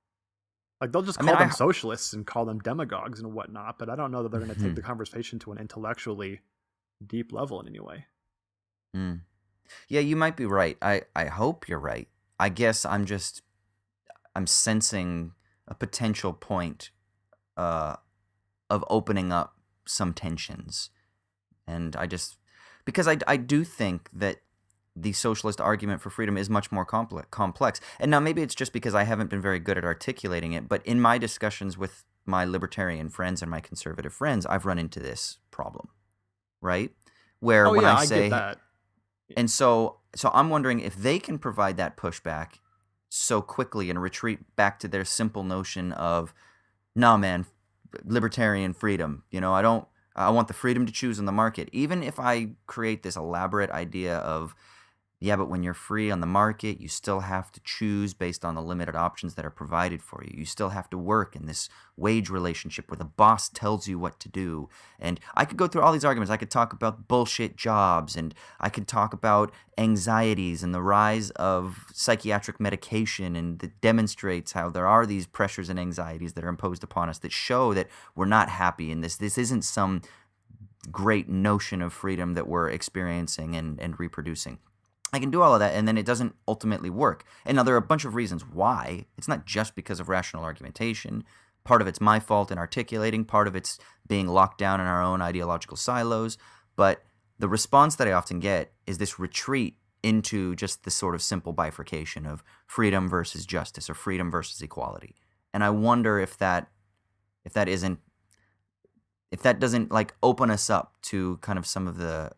Speaker 1: Like, they'll just call them socialists and call them demagogues and whatnot, but I don't know that they're going to take the conversation to an intellectually deep level in any way.
Speaker 2: Yeah, you might be right. I hope you're right. I guess I'm sensing a potential point of opening up some tensions. And because I do think that the socialist argument for freedom is much more complex. And now maybe it's just because I haven't been very good at articulating it, but in my discussions with my libertarian friends and my conservative friends, I've run into this problem, right? Where when I say,
Speaker 1: get that.
Speaker 2: And so I'm wondering if they can provide that pushback so quickly and retreat back to their simple notion of, nah, man, libertarian freedom. I want the freedom to choose in the market. Even if I create this elaborate idea of, Yeah, but when you're free on the market, you still have to choose based on the limited options that are provided for you. You still have to work in this wage relationship where the boss tells you what to do. And I could go through all these arguments. I could talk about bullshit jobs, and I could talk about anxieties and the rise of psychiatric medication, and that demonstrates how there are these pressures and anxieties that are imposed upon us that show that we're not happy in this. This isn't some great notion of freedom that we're experiencing and reproducing. I can do all of that, and then it doesn't ultimately work. And now there are a bunch of reasons why. It's not just because of rational argumentation. Part of it's my fault in articulating. Part of it's being locked down in our own ideological silos. But the response that I often get is this retreat into just this sort of simple bifurcation of freedom versus justice or freedom versus equality. And I wonder if that doesn't like open us up to kind of some of the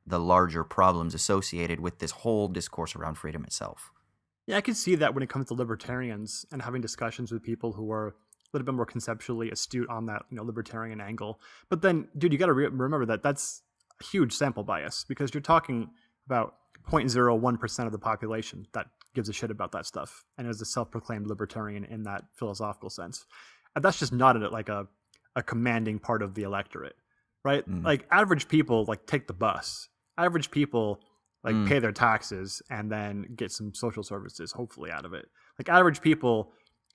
Speaker 2: larger problems associated with this whole discourse around freedom itself.
Speaker 1: Yeah, I can see that when it comes to libertarians and having discussions with people who are a little bit more conceptually astute on that, libertarian angle. But then, dude, you got to remember that that's a huge sample bias, because you're talking about 0.01% of the population that gives a shit about that stuff and is a self-proclaimed libertarian in that philosophical sense. And that's just not a commanding part of the electorate, right? Like average people like take the bus. Average people like pay their taxes and then get some social services, hopefully, out of it. Like average people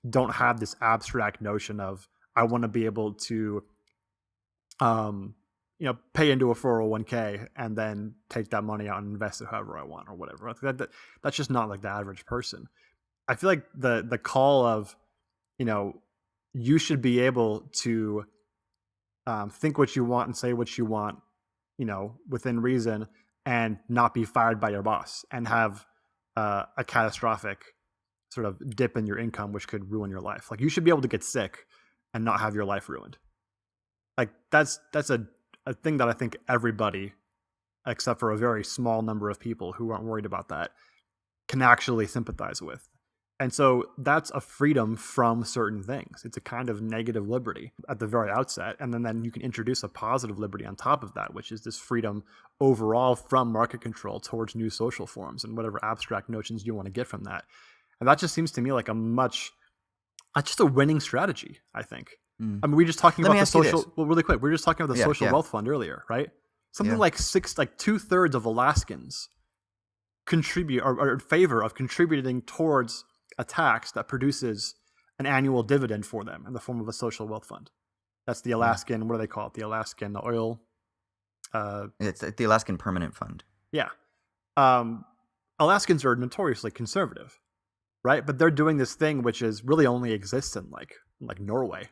Speaker 1: don't have this abstract notion of, I want to be able to, pay into a 401k and then take that money out and invest it however I want or whatever. That's just not like the average person. I feel like the call of, you should be able to think what you want and say what you want, within reason, and not be fired by your boss and have a catastrophic sort of dip in your income, which could ruin your life. Like you should be able to get sick and not have your life ruined. Like that's a thing that I think everybody, except for a very small number of people who aren't worried about that, can actually sympathize with. And so that's a freedom from certain things. It's a kind of negative liberty at the very outset. And then you can introduce a positive liberty on top of that, which is this freedom overall from market control towards new social forms and whatever abstract notions you want to get from that. And that just seems to me like just a winning strategy, I think. I mean, we were just talking about the social, well, really quick, we were just talking about the social wealth fund earlier, right? Something like 2/3 of Alaskans contribute or are in favor of contributing towards a tax that produces an annual dividend for them in the form of a social wealth fund. That's the Alaskan, what do they call it? The Alaskan oil.
Speaker 2: It's the Alaskan Permanent Fund.
Speaker 1: Yeah. Alaskans are notoriously conservative, right? But they're doing this thing which is really only exists in like Norway,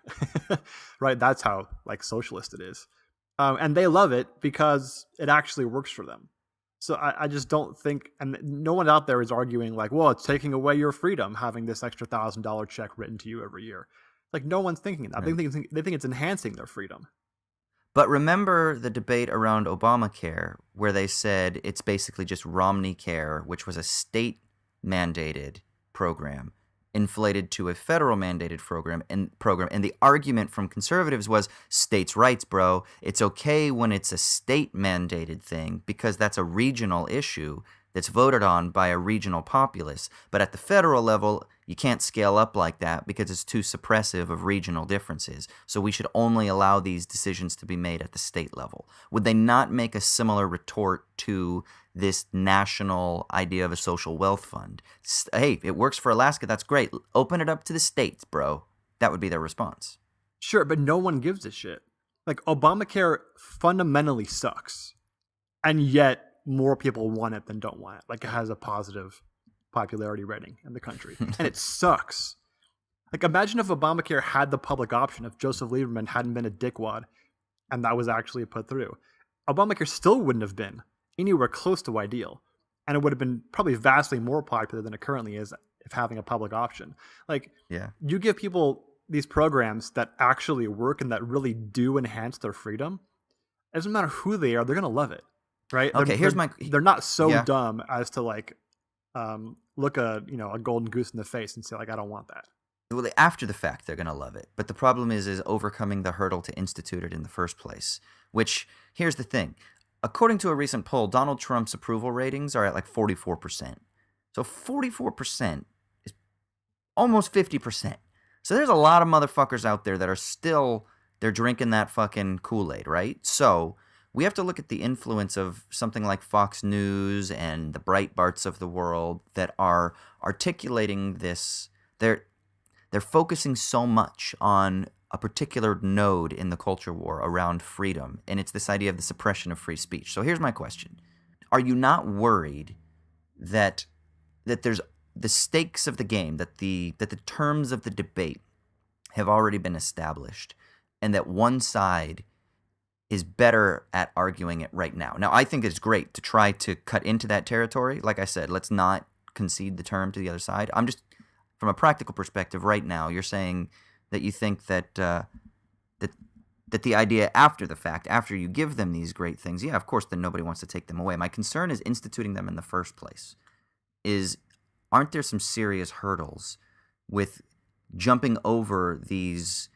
Speaker 1: right? That's how like socialist it is. And they love it because it actually works for them. So I just don't think, and no one out there is arguing like, well, it's taking away your freedom having this extra $1,000 check written to you every year. Like no one's thinking that. Right. They think it's enhancing their freedom.
Speaker 2: But remember the debate around Obamacare, where they said it's basically just Romney Care, which was a state-mandated program, inflated to a federal mandated program. And the argument from conservatives was states' rights, bro. It's okay when it's a state-mandated thing because that's a regional issue that's voted on by a regional populace. But at the federal level, you can't scale up like that because it's too suppressive of regional differences. So we should only allow these decisions to be made at the state level. Would they not make a similar retort to this national idea of a social wealth fund? Hey, it works for Alaska, that's great. Open it up to the states, bro. That would be their response.
Speaker 1: Sure, but no one gives a shit. Like, Obamacare fundamentally sucks. And yet, more people want it than don't want it. Like, it has a positive popularity rating in the country. And it sucks. Like, imagine if Obamacare had the public option, if Joseph Lieberman hadn't been a dickwad, and that was actually put through. Obamacare still wouldn't have been anywhere close to ideal. And it would have been probably vastly more popular than it currently is if having a public option. Like, you give people these programs that actually work and that really do enhance their freedom, it doesn't matter who they are, they're going to love it. Right?
Speaker 2: Okay,
Speaker 1: they're not so dumb as to like look a golden goose in the face and say like, I don't want that.
Speaker 2: Well, after the fact, they're going to love it. But the problem is overcoming the hurdle to institute it in the first place. Which, here's the thing. According to a recent poll, Donald Trump's approval ratings are at like 44%. So 44% is almost 50%. So there's a lot of motherfuckers out there that are still, they're drinking that fucking Kool-Aid, right? So we have to look at the influence of something like Fox News and the Breitbarts of the world that are articulating this. They're focusing so much on a particular node in the culture war around freedom, and it's this idea of the suppression of free speech. So here's my question. Are you not worried that there's the stakes of the game, that the terms of the debate have already been established, and that one side is better at arguing it right now? Now, I think it's great to try to cut into that territory. Like I said, let's not concede the term to the other side. I'm just, from a practical perspective right now, you're saying that you think that that the idea after the fact, after you give them these great things, yeah, of course, then nobody wants to take them away. My concern is instituting them in the first place. Aren't there some serious hurdles with jumping over these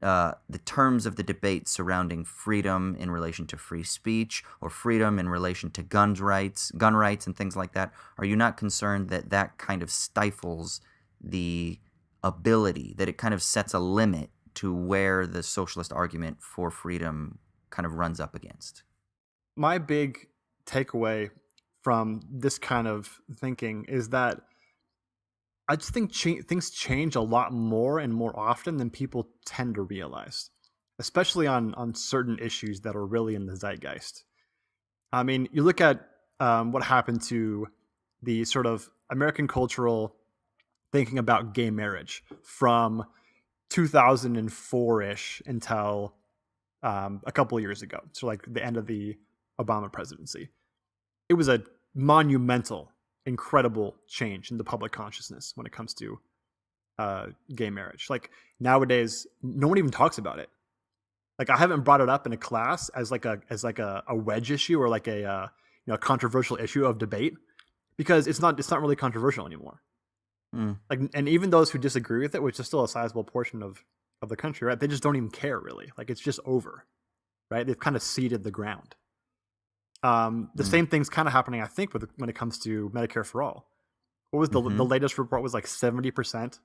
Speaker 2: the terms of the debate surrounding freedom in relation to free speech or freedom in relation to gun rights and things like that? Are you not concerned that that kind of stifles the ability, that it kind of sets a limit to where the socialist argument for freedom kind of runs up against?
Speaker 1: My big takeaway from this kind of thinking is that I just think things change a lot more and more often than people tend to realize, especially on certain issues that are really in the zeitgeist. I mean, you look at what happened to the sort of American cultural thinking about gay marriage from 2004-ish until a couple of years ago, so like the end of the Obama presidency. It was a monumental, incredible change in the public consciousness when it comes to gay marriage. Like nowadays, no one even talks about it. Like I haven't brought it up in a class as like a wedge issue or like a controversial issue of debate, because it's not really controversial anymore. Like, and even those who disagree with it, which is still a sizable portion of the country, right? They just don't even care really. Like it's just over, right? They've kind of ceded the ground. The same thing's kind of happening, I think, when it comes to Medicare for all. What was the latest report was like 70%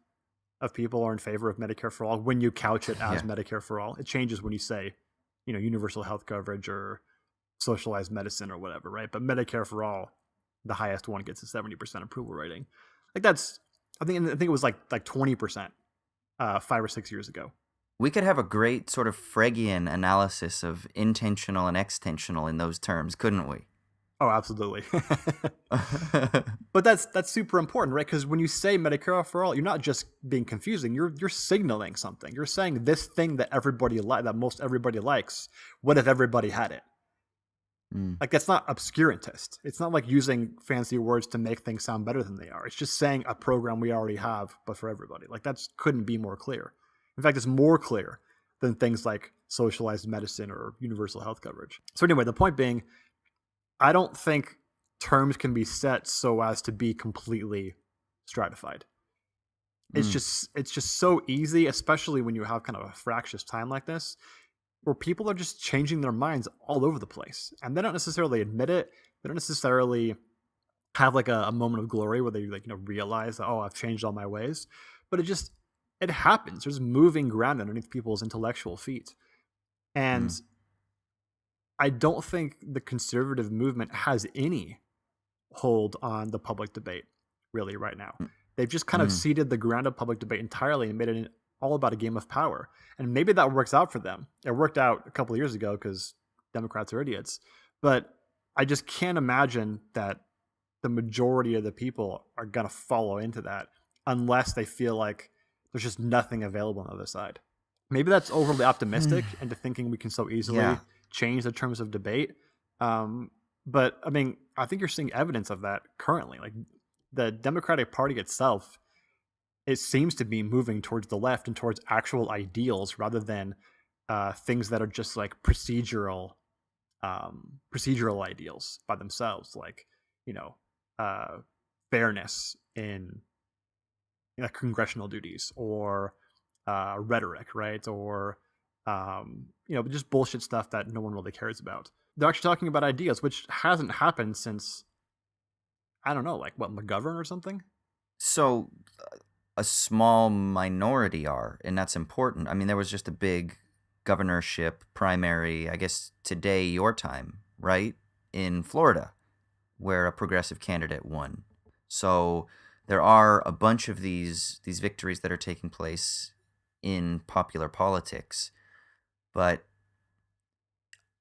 Speaker 1: of people are in favor of Medicare for all when you couch it as Medicare for all. It changes when you say, universal health coverage or socialized medicine or whatever, right? But Medicare for all, the highest one gets a 70% approval rating. Like I think it was like 20% 5 or 6 years ago.
Speaker 2: We could have a great sort of Fregean analysis of intentional and extensional in those terms, couldn't we?
Speaker 1: Oh, absolutely. But that's super important, right? Because when you say Medicare for all, you're not just being confusing. You're signaling something. You're saying this thing that that most everybody likes. What if everybody had it? Like that's not obscurantist. It's not like using fancy words to make things sound better than they are. It's just saying a program we already have, but for everybody. Like that couldn't be more clear. In fact, it's more clear than things like socialized medicine or universal health coverage. So anyway, the point being, I don't think terms can be set so as to be completely stratified. It's just so easy, especially when you have kind of a fractious time like this, where people are just changing their minds all over the place. And they don't necessarily admit it. They don't necessarily have like a moment of glory where they realize that, oh, I've changed all my ways. But it happens. There's moving ground underneath people's intellectual feet. And I don't think the conservative movement has any hold on the public debate really right now. They've just kind of ceded the ground of public debate entirely and made it all about a game of power. And maybe that works out for them. It worked out a couple of years ago because Democrats are idiots. But I just can't imagine that the majority of the people are going to follow into that unless they feel like there's just nothing available on the other side. Maybe that's overly optimistic into thinking we can so easily change the terms of debate. But I mean, I think you're seeing evidence of that currently. Like the Democratic Party itself, it seems to be moving towards the left and towards actual ideals rather than things that are just like procedural ideals by themselves, like fairness in congressional duties or rhetoric, right? Or just bullshit stuff that no one really cares about. They're actually talking about ideas, which hasn't happened since, I don't know, like what, McGovern or something?
Speaker 2: So a small minority are, and that's important. I mean, there was just a big governorship primary, I guess today, your time, right? In Florida, where a progressive candidate won. So there are a bunch of these victories that are taking place in popular politics, but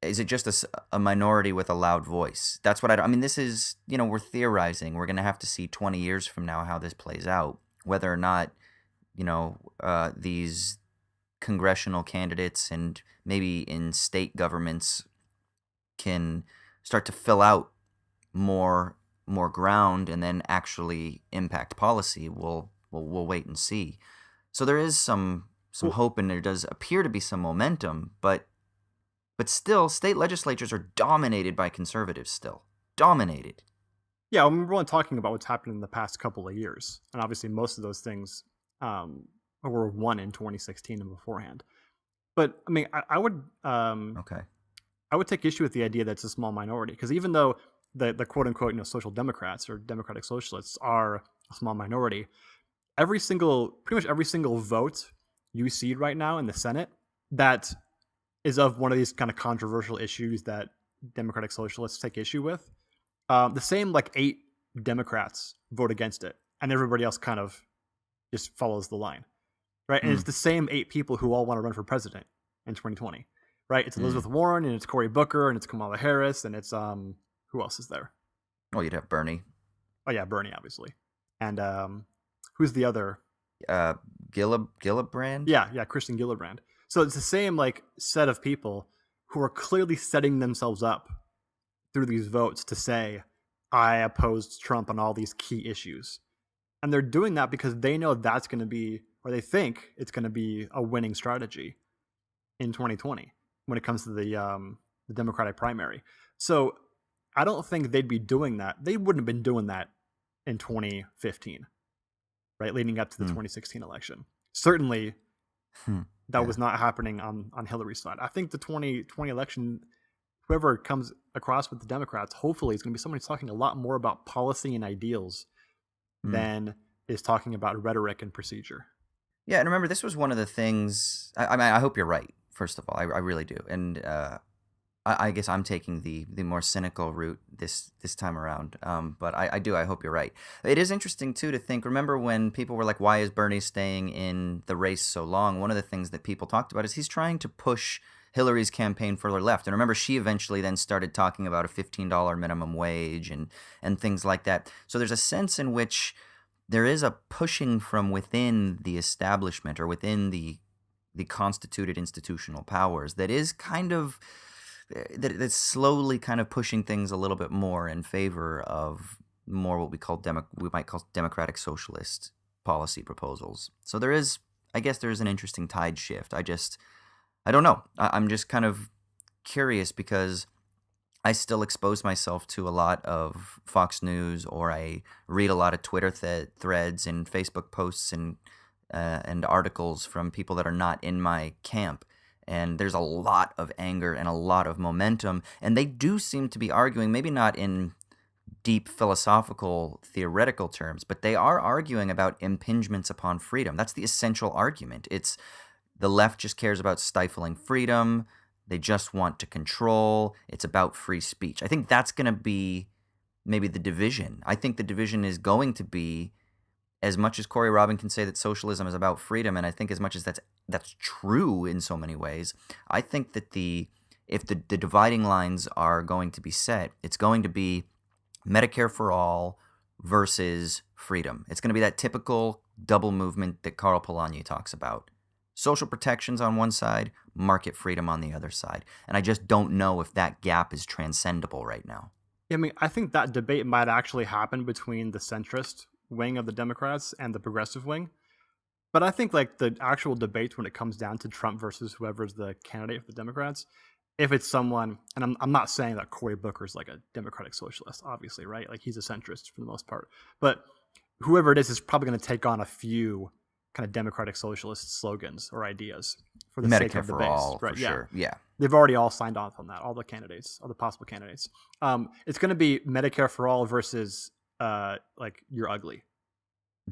Speaker 2: is it just a minority with a loud voice? That's what I mean, this is, we're theorizing. We're going to have to see 20 years from now how this plays out, whether or not, these congressional candidates and maybe in state governments can start to fill out more ground and then actually impact policy. We'll wait and see. So there is some
Speaker 1: Well,
Speaker 2: hope, and there does appear to be some momentum, but still, state legislatures are dominated by conservatives still. Dominated.
Speaker 1: yeah, I mean, we're only talking about what's happened in the past couple of years. And obviously, most of those things were won in 2016 and beforehand. But I mean,
Speaker 2: Okay.
Speaker 1: I would take issue with the idea that it's a small minority, because even though the quote unquote social democrats or democratic socialists are a small minority, pretty much every single vote you see right now in the Senate that is of one of these kind of controversial issues that democratic socialists take issue with, the same like 8 Democrats vote against it, and everybody else kind of just follows the line, right? And it's
Speaker 2: Mm,
Speaker 1: the same 8 people who all want to run for president in 2020, right? It's
Speaker 2: mm.
Speaker 1: Elizabeth Warren, and it's Cory Booker, and it's Kamala Harris, and it's who else is there?
Speaker 2: Well, you'd have Bernie.
Speaker 1: Oh yeah, Bernie, obviously, and who's the other?
Speaker 2: Uh, Gillibrand?
Speaker 1: Yeah, Kristen Gillibrand. So it's the same like set of people who are clearly setting themselves up through these votes to say, I opposed Trump on all these key issues. And they're doing that because they know that's going to be, or they think it's going to be a winning strategy in 2020 when it comes to the Democratic primary. So I don't think they'd be doing that. They wouldn't have been doing that in 2015, right? Leading up to the
Speaker 2: Hmm.
Speaker 1: 2016 election. Certainly that
Speaker 2: Yeah.
Speaker 1: was not happening on Hillary's side. I think the 2020 election, whoever comes across with the Democrats, hopefully is going to be someone who's talking a lot more about policy and ideals
Speaker 2: Hmm.
Speaker 1: than is talking about rhetoric and procedure.
Speaker 2: Yeah, and remember, this was one of the things. I mean, I hope you're right. First of all, I really do, and I guess I'm taking the more cynical route this time around. But I do. I hope you're right. It is interesting too to think. Remember when people were like, "Why is Bernie staying in the race so long?" One of the things that people talked about is he's trying to push Hillary's campaign further left. And remember, she eventually then started talking about a $15 minimum wage and things like that. So there's a sense in which there is a pushing from within the establishment or within the constituted institutional powers that is kind of that's slowly kind of pushing things a little bit more in favor of more what we might call democratic socialist policy proposals. So there is, I guess, there is an interesting tide shift. I don't know. I'm just kind of curious because I still expose myself to a lot of Fox News, or I read a lot of Twitter threads and Facebook posts and articles from people that are not in my camp. And there's a lot of anger and a lot of momentum, and they do seem to be arguing, maybe not in deep philosophical theoretical terms, but they are arguing about impingements upon freedom. That's the essential argument. It's the left just cares about stifling freedom. They just want to control. It's about free speech. I think that's going to be maybe the division. I think the division is going to be, as much as Corey Robin can say that socialism is about freedom, and I think as much as that's true in so many ways, I think that if the dividing lines are going to be set, it's going to be Medicare for all versus freedom. It's going to be that typical double movement that Carl Polanyi talks about. Social protections on one side, market freedom on the other side. And I just don't know if that gap is transcendable right now.
Speaker 1: I mean, I think that debate might actually happen between the centrist wing of the Democrats and the progressive wing. But I think like the actual debate when it comes down to Trump versus whoever's the candidate for the Democrats, if it's someone, and I'm not saying that Cory Booker's like a democratic socialist, obviously, right? Like he's a centrist for the most part. But whoever it is probably going to take on a few kind of democratic socialist slogans or ideas. for the sake
Speaker 2: Medicare
Speaker 1: of the
Speaker 2: for
Speaker 1: base.
Speaker 2: all,
Speaker 1: Right?
Speaker 2: for
Speaker 1: Yeah.
Speaker 2: sure. Yeah.
Speaker 1: They've already all signed off on that, all the candidates, all the possible candidates. It's going to be Medicare for all versus like you're ugly.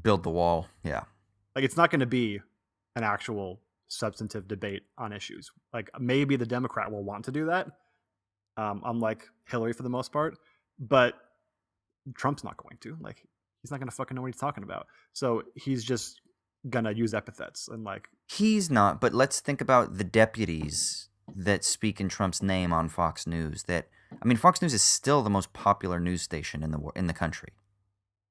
Speaker 2: Build the wall. Yeah.
Speaker 1: Like it's not going to be an actual substantive debate on issues. Like maybe the Democrat will want to do that, unlike Hillary for the most part, but Trump's not going to. Like he's not going to fucking know what he's talking about. So he's just gonna use epithets and like
Speaker 2: He's not, but let's think about the deputies that speak in Trump's name on Fox News. Fox News is still the most popular news station in the country.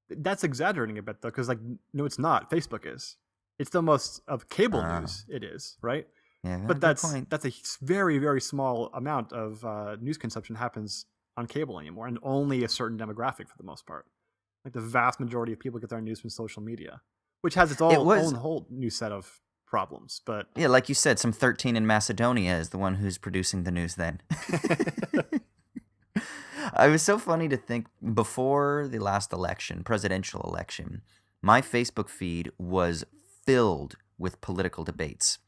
Speaker 1: that's exaggerating a bit though, because like no, it's not. Facebook is. It's the most of cable news. It is right.
Speaker 2: Yeah,
Speaker 1: But
Speaker 2: good
Speaker 1: that's
Speaker 2: point.
Speaker 1: a very, very small amount of news consumption happens on cable anymore, and only a certain demographic for the most part. Like the vast majority of people get their news from social media, which has its own whole new set of problems. But
Speaker 2: yeah, like you said, some 13 in Macedonia is the one who's producing the news then. It was so funny to think before the last election, presidential election, my Facebook feed was filled with political debates.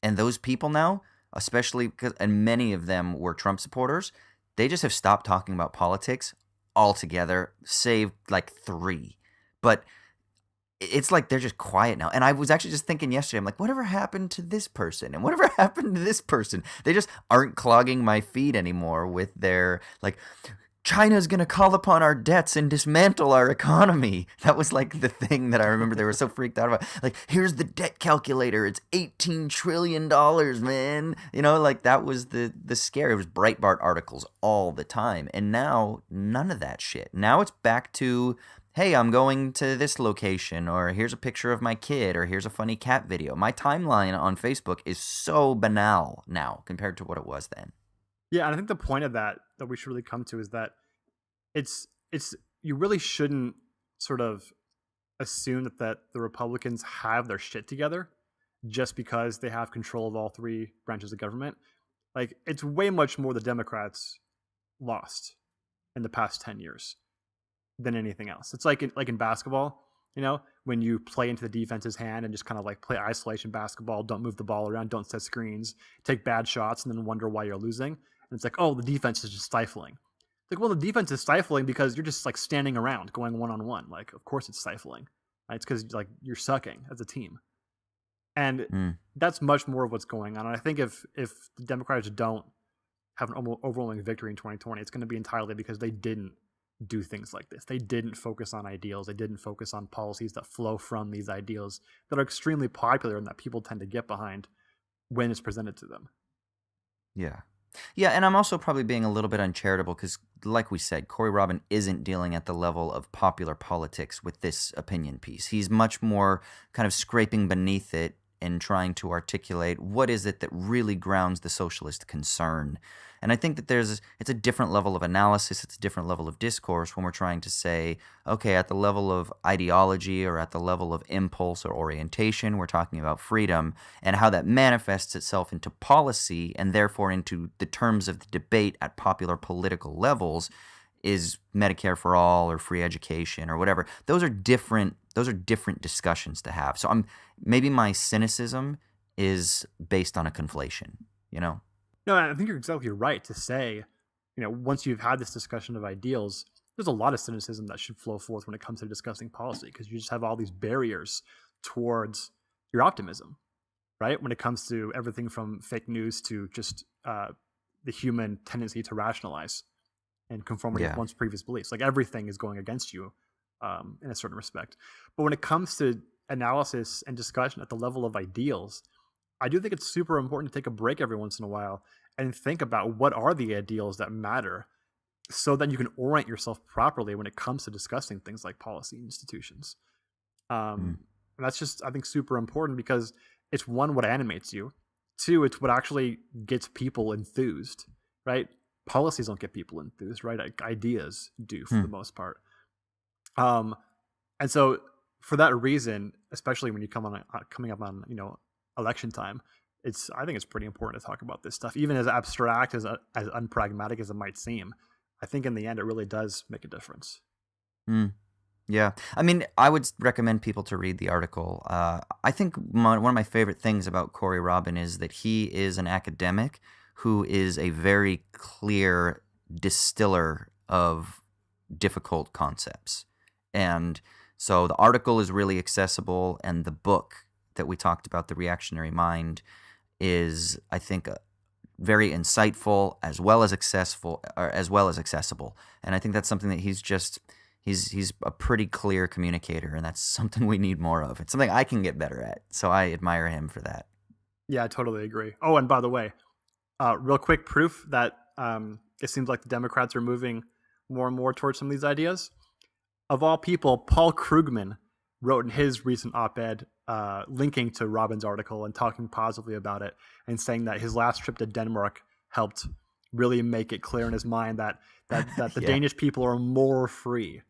Speaker 2: And those people now, especially and many of them were Trump supporters, they just have stopped talking about politics altogether, save like 3. But it's like they're just quiet now. And I was actually just thinking yesterday, I'm like, whatever happened to this person? And whatever happened to this person? They just aren't clogging my feed anymore with their like, China's going to call upon our debts and dismantle our economy. That was like the thing that I remember they were so freaked out about. Like, here's the debt calculator. It's $18 trillion, man. Like that was the scare. It was Breitbart articles all the time. And now none of that shit. Now it's back to, hey, I'm going to this location, or here's a picture of my kid, or here's a funny cat video. My timeline on Facebook is so banal now compared to what it was then.
Speaker 1: yeah, and I think the point of that we should really come to is that it's you really shouldn't sort of assume that the Republicans have their shit together just because they have control of all 3 branches of government. Like it's way much more the Democrats lost in the past 10 years than anything else. It's like in basketball, when you play into the defense's hand and just kind of like play isolation basketball, don't move the ball around, don't set screens, take bad shots, and then wonder why you're losing. And it's like, oh, the defense is just stifling. It's like, well, the defense is stifling because you're just like standing around going one-on-one. Like, of course it's stifling. Right? It's because like you're sucking as a team. And that's much more of what's going on. And I think if the Democrats don't have an overwhelming victory in 2020, it's going to be entirely because they didn't do things like this. They didn't focus on ideals. They didn't focus on policies that flow from these ideals that are extremely popular and that people tend to get behind when it's presented to them.
Speaker 2: Yeah. Yeah, and I'm also probably being a little bit uncharitable because, like we said, Corey Robin isn't dealing at the level of popular politics with this opinion piece. He's much more kind of scraping beneath it and trying to articulate what is it that really grounds the socialist concern. And I think that it's a different level of analysis, it's a different level of discourse when we're trying to say, okay, at the level of ideology or at the level of impulse or orientation, we're talking about freedom and how that manifests itself into policy and therefore into the terms of the debate at popular political levels is Medicare for all or free education or whatever. Those are different discussions to have. So maybe my cynicism is based on a conflation,
Speaker 1: No, I think you're exactly right to say, once you've had this discussion of ideals, there's a lot of cynicism that should flow forth when it comes to discussing policy because you just have all these barriers towards your optimism, right? When it comes to everything from fake news to just the human tendency to rationalize and conformity with one's previous beliefs. Like everything is going against you in a certain respect. But when it comes to analysis and discussion at the level of ideals, I do think it's super important to take a break every once in a while and think about what are the ideals that matter so that you can orient yourself properly when it comes to discussing things like policy institutions. And that's just, I think, super important because it's one, what animates you. 2, it's what actually gets people enthused, right? Policies don't get people enthused, right? Ideas do for the most part. And so for that reason, especially when you coming up on, election time, I think it's pretty important to talk about this stuff, even as abstract as unpragmatic as it might seem. I think in the end, it really does make a difference.
Speaker 2: Yeah. I mean, I would recommend people to read the article. I think one of my favorite things about Corey Robin is that he is an academic who is a very clear distiller of difficult concepts. And so the article is really accessible, and the book that we talked about, The Reactionary Mind, is, I think, very insightful as well as accessible. And I think that's something that he's a pretty clear communicator, and that's something we need more of. It's something I can get better at. So I admire him for that.
Speaker 1: Yeah, I totally agree. Oh, and by the way, real quick proof that it seems like the Democrats are moving more and more towards some of these ideas. Of all people, Paul Krugman wrote in his recent op-ed linking to Robin's article and talking positively about it, and saying that his last trip to Denmark helped really make it clear in his mind that the
Speaker 2: Yeah.
Speaker 1: Danish people are more free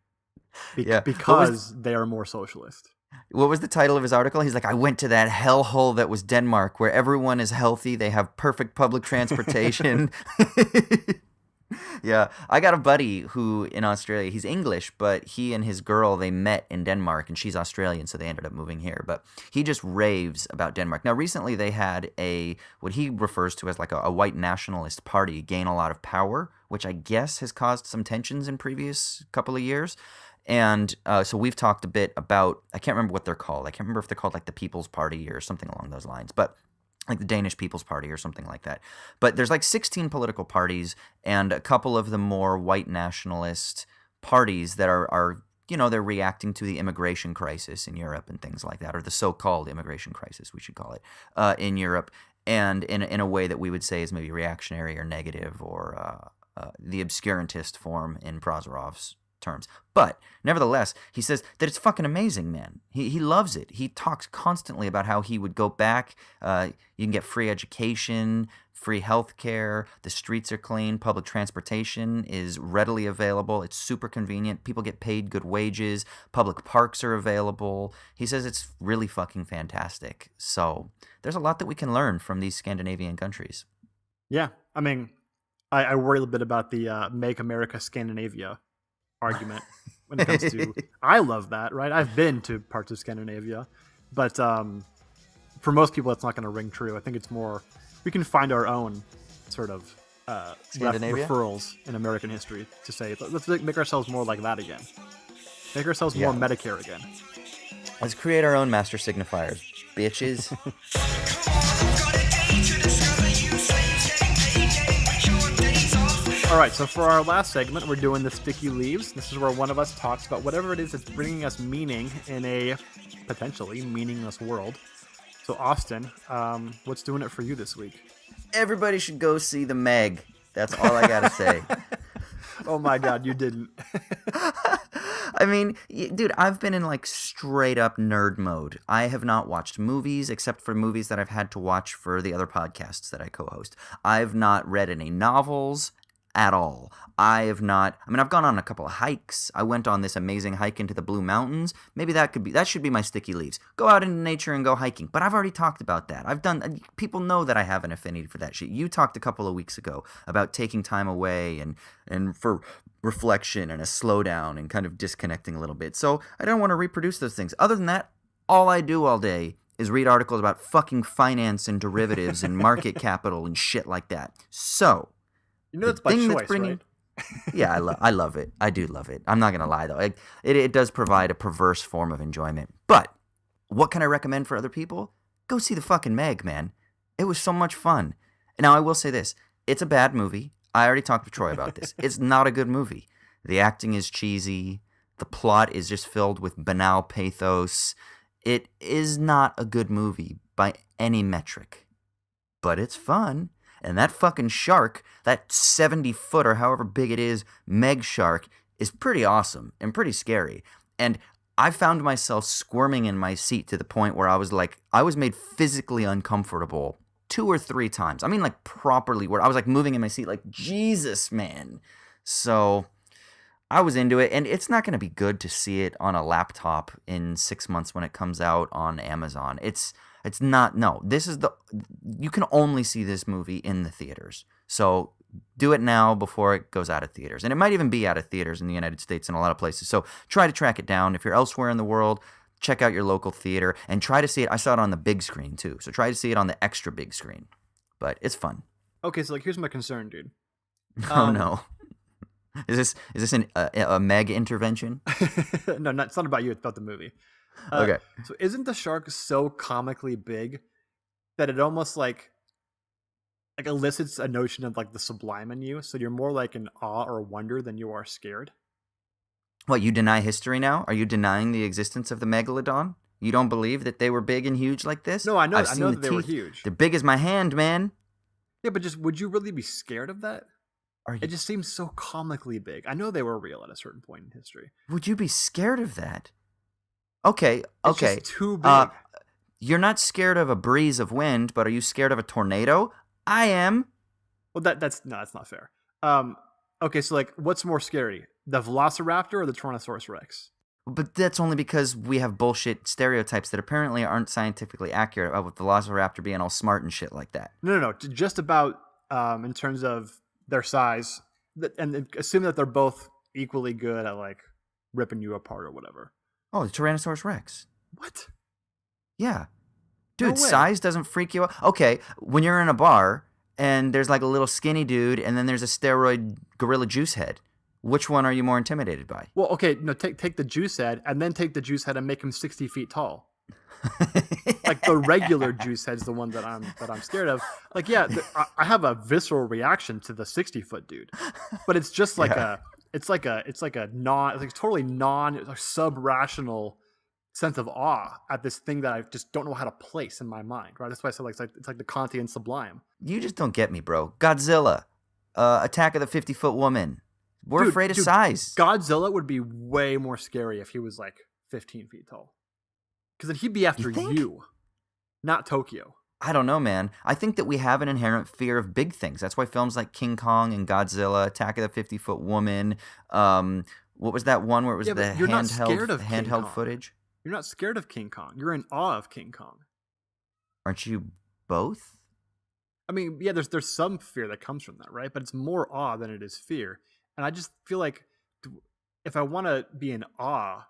Speaker 2: Yeah.
Speaker 1: because they are more socialist.
Speaker 2: What was the title of his article? He's like, I went to that hellhole that was Denmark, where everyone is healthy, they have perfect public transportation. Yeah, I got a buddy who in Australia, he's English, but he and his girl, they met in Denmark, and she's Australian, so they ended up moving here. But he just raves about Denmark. Now, recently they had what he refers to as like a white nationalist party gain a lot of power, which I guess has caused some tensions in previous couple of years. And so we've talked a bit about, I can't remember what they're called. I can't remember if they're called like the People's Party or something along those lines. But like the Danish People's Party or something like that. But there's like 16 political parties, and a couple of the more white nationalist parties that are they're reacting to the immigration crisis in Europe and things like that, or the so-called immigration crisis, we should call it, in Europe, and in a way that we would say is maybe reactionary or negative, or the obscurantist form in Prozorov's terms. But nevertheless, he says that it's fucking amazing, man. He loves it. He talks constantly about how he would go back. You can get free education, free health care, the streets are clean, public transportation is readily available, it's super convenient, people get paid good wages, public parks are available. He says it's really fucking fantastic. So there's a lot that we can learn from these Scandinavian countries.
Speaker 1: Yeah, I mean, I worry a little bit about the Make America Scandinavia argument when it comes to I love that, right? I've been to parts of Scandinavia, but for most people that's not going to ring true. I think it's more we can find our own sort of
Speaker 2: Scandinavia?
Speaker 1: referrals in American history to say let's make ourselves more like that again, make ourselves more Medicare again.
Speaker 2: Let's create our own master signifiers, bitches.
Speaker 1: All right, so for our last segment, we're doing the Sticky Leaves. This is where one of us talks about whatever it is that's bringing us meaning in a potentially meaningless world. So, Austin, what's doing it for you this week?
Speaker 2: Everybody should go see The Meg. That's all I gotta say.
Speaker 1: Oh my God, you didn't.
Speaker 2: I mean, dude, I've been in like straight up nerd mode. I have not watched movies except for movies that I've had to watch for the other podcasts that I co-host. I've not read any novels at all. I've gone on a couple of hikes. I went on this amazing hike into the Blue Mountains. Maybe that should be my sticky leaves. Go out into nature and go hiking. But I've already talked about that. People know that I have an affinity for that shit. You talked a couple of weeks ago about taking time away and for reflection and a slowdown and kind of disconnecting a little bit. So I don't want to reproduce those things. Other than that, all I do all day is read articles about fucking finance and derivatives and market capital and shit like that. So
Speaker 1: you know that's by choice, right?
Speaker 2: Yeah, I love it. I do love it. I'm not going to lie, though. It does provide a perverse form of enjoyment. But what can I recommend for other people? Go see the fucking Meg, man. It was so much fun. Now, I will say this. It's a bad movie. I already talked to Troy about this. It's not a good movie. The acting is cheesy. The plot is just filled with banal pathos. It is not a good movie by any metric. But it's fun. And that fucking shark, that 70-foot or however big it is, Meg shark, is pretty awesome and pretty scary. And I found myself squirming in my seat to the point where I was made physically uncomfortable 2 or 3 times. I mean, like properly, where I was like moving in my seat, like, Jesus, man. So I was into it, and it's not going to be good to see it on a laptop in 6 months when it comes out on Amazon. It's not, no, you can only see this movie in the theaters. So Do it now before it goes out of theaters. And it might even be out of theaters in the United States and a lot of places. So try to track it down. If you're elsewhere in the world, check out your local theater and try to see it. I saw it on the big screen too. So try to see it on the extra big screen. But it's fun.
Speaker 1: Okay, so like here's my concern, dude.
Speaker 2: Oh no. Is this a Meg intervention?
Speaker 1: No, it's not about you. It's about the movie.
Speaker 2: Okay.
Speaker 1: So isn't the shark so comically big that it almost like elicits a notion of like the sublime in you? So you're more like in awe or wonder than you are scared.
Speaker 2: What, you deny history now? Are you denying the existence of the megalodon? You don't believe that they were big and huge like this?
Speaker 1: No, I know.
Speaker 2: I've
Speaker 1: I
Speaker 2: seen
Speaker 1: know
Speaker 2: the
Speaker 1: that they were
Speaker 2: teeth.
Speaker 1: huge.
Speaker 2: They're big as my hand, man.
Speaker 1: Yeah, but just would you really be scared of that?
Speaker 2: Are you?
Speaker 1: It just seems so comically big. I know they were real at a certain point in history.
Speaker 2: Would you be scared of that? Okay.
Speaker 1: It's just too big.
Speaker 2: You're not scared of a breeze of wind, but are you scared of a tornado? I am.
Speaker 1: Well, that's not fair. Okay, so like, what's more scary, the Velociraptor or the Tyrannosaurus Rex?
Speaker 2: But that's only because we have bullshit stereotypes that apparently aren't scientifically accurate about with Velociraptor being all smart and shit like that.
Speaker 1: No. Just about in terms of their size, and assume that they're both equally good at like ripping you apart or whatever.
Speaker 2: Oh, the Tyrannosaurus Rex.
Speaker 1: What?
Speaker 2: Yeah.
Speaker 1: No
Speaker 2: Dude,
Speaker 1: way.
Speaker 2: size doesn't freak you out. Okay, when you're in a bar and there's like a little skinny dude and then there's a steroid gorilla juice head, which one are you more intimidated by?
Speaker 1: Well, okay, no, take the juice head and then take the juice head and make him 60 feet tall. Like the regular juice head's the one that I'm scared of. Like, yeah, I have a visceral reaction to the 60-foot dude, but it's just like it's like a totally sub-rational sense of awe at this thing that I just don't know how to place in my mind. Right? That's why I said it's like the Kantian sublime.
Speaker 2: You just don't get me, bro. Godzilla, Attack of the 50-Foot Woman. We're afraid of size.
Speaker 1: Godzilla would be way more scary if he was like 15 feet tall. Because then he'd be after you, not Tokyo.
Speaker 2: I don't know, man. I think that we have an inherent fear of big things. That's why films like King Kong and Godzilla, Attack of the 50-Foot Woman, what was that one where it was the handheld footage?
Speaker 1: You're not scared of King Kong. You're in awe of King Kong.
Speaker 2: Aren't you both?
Speaker 1: I mean, yeah, there's some fear that comes from that, right? But it's more awe than it is fear. And I just feel like if I want to be in awe,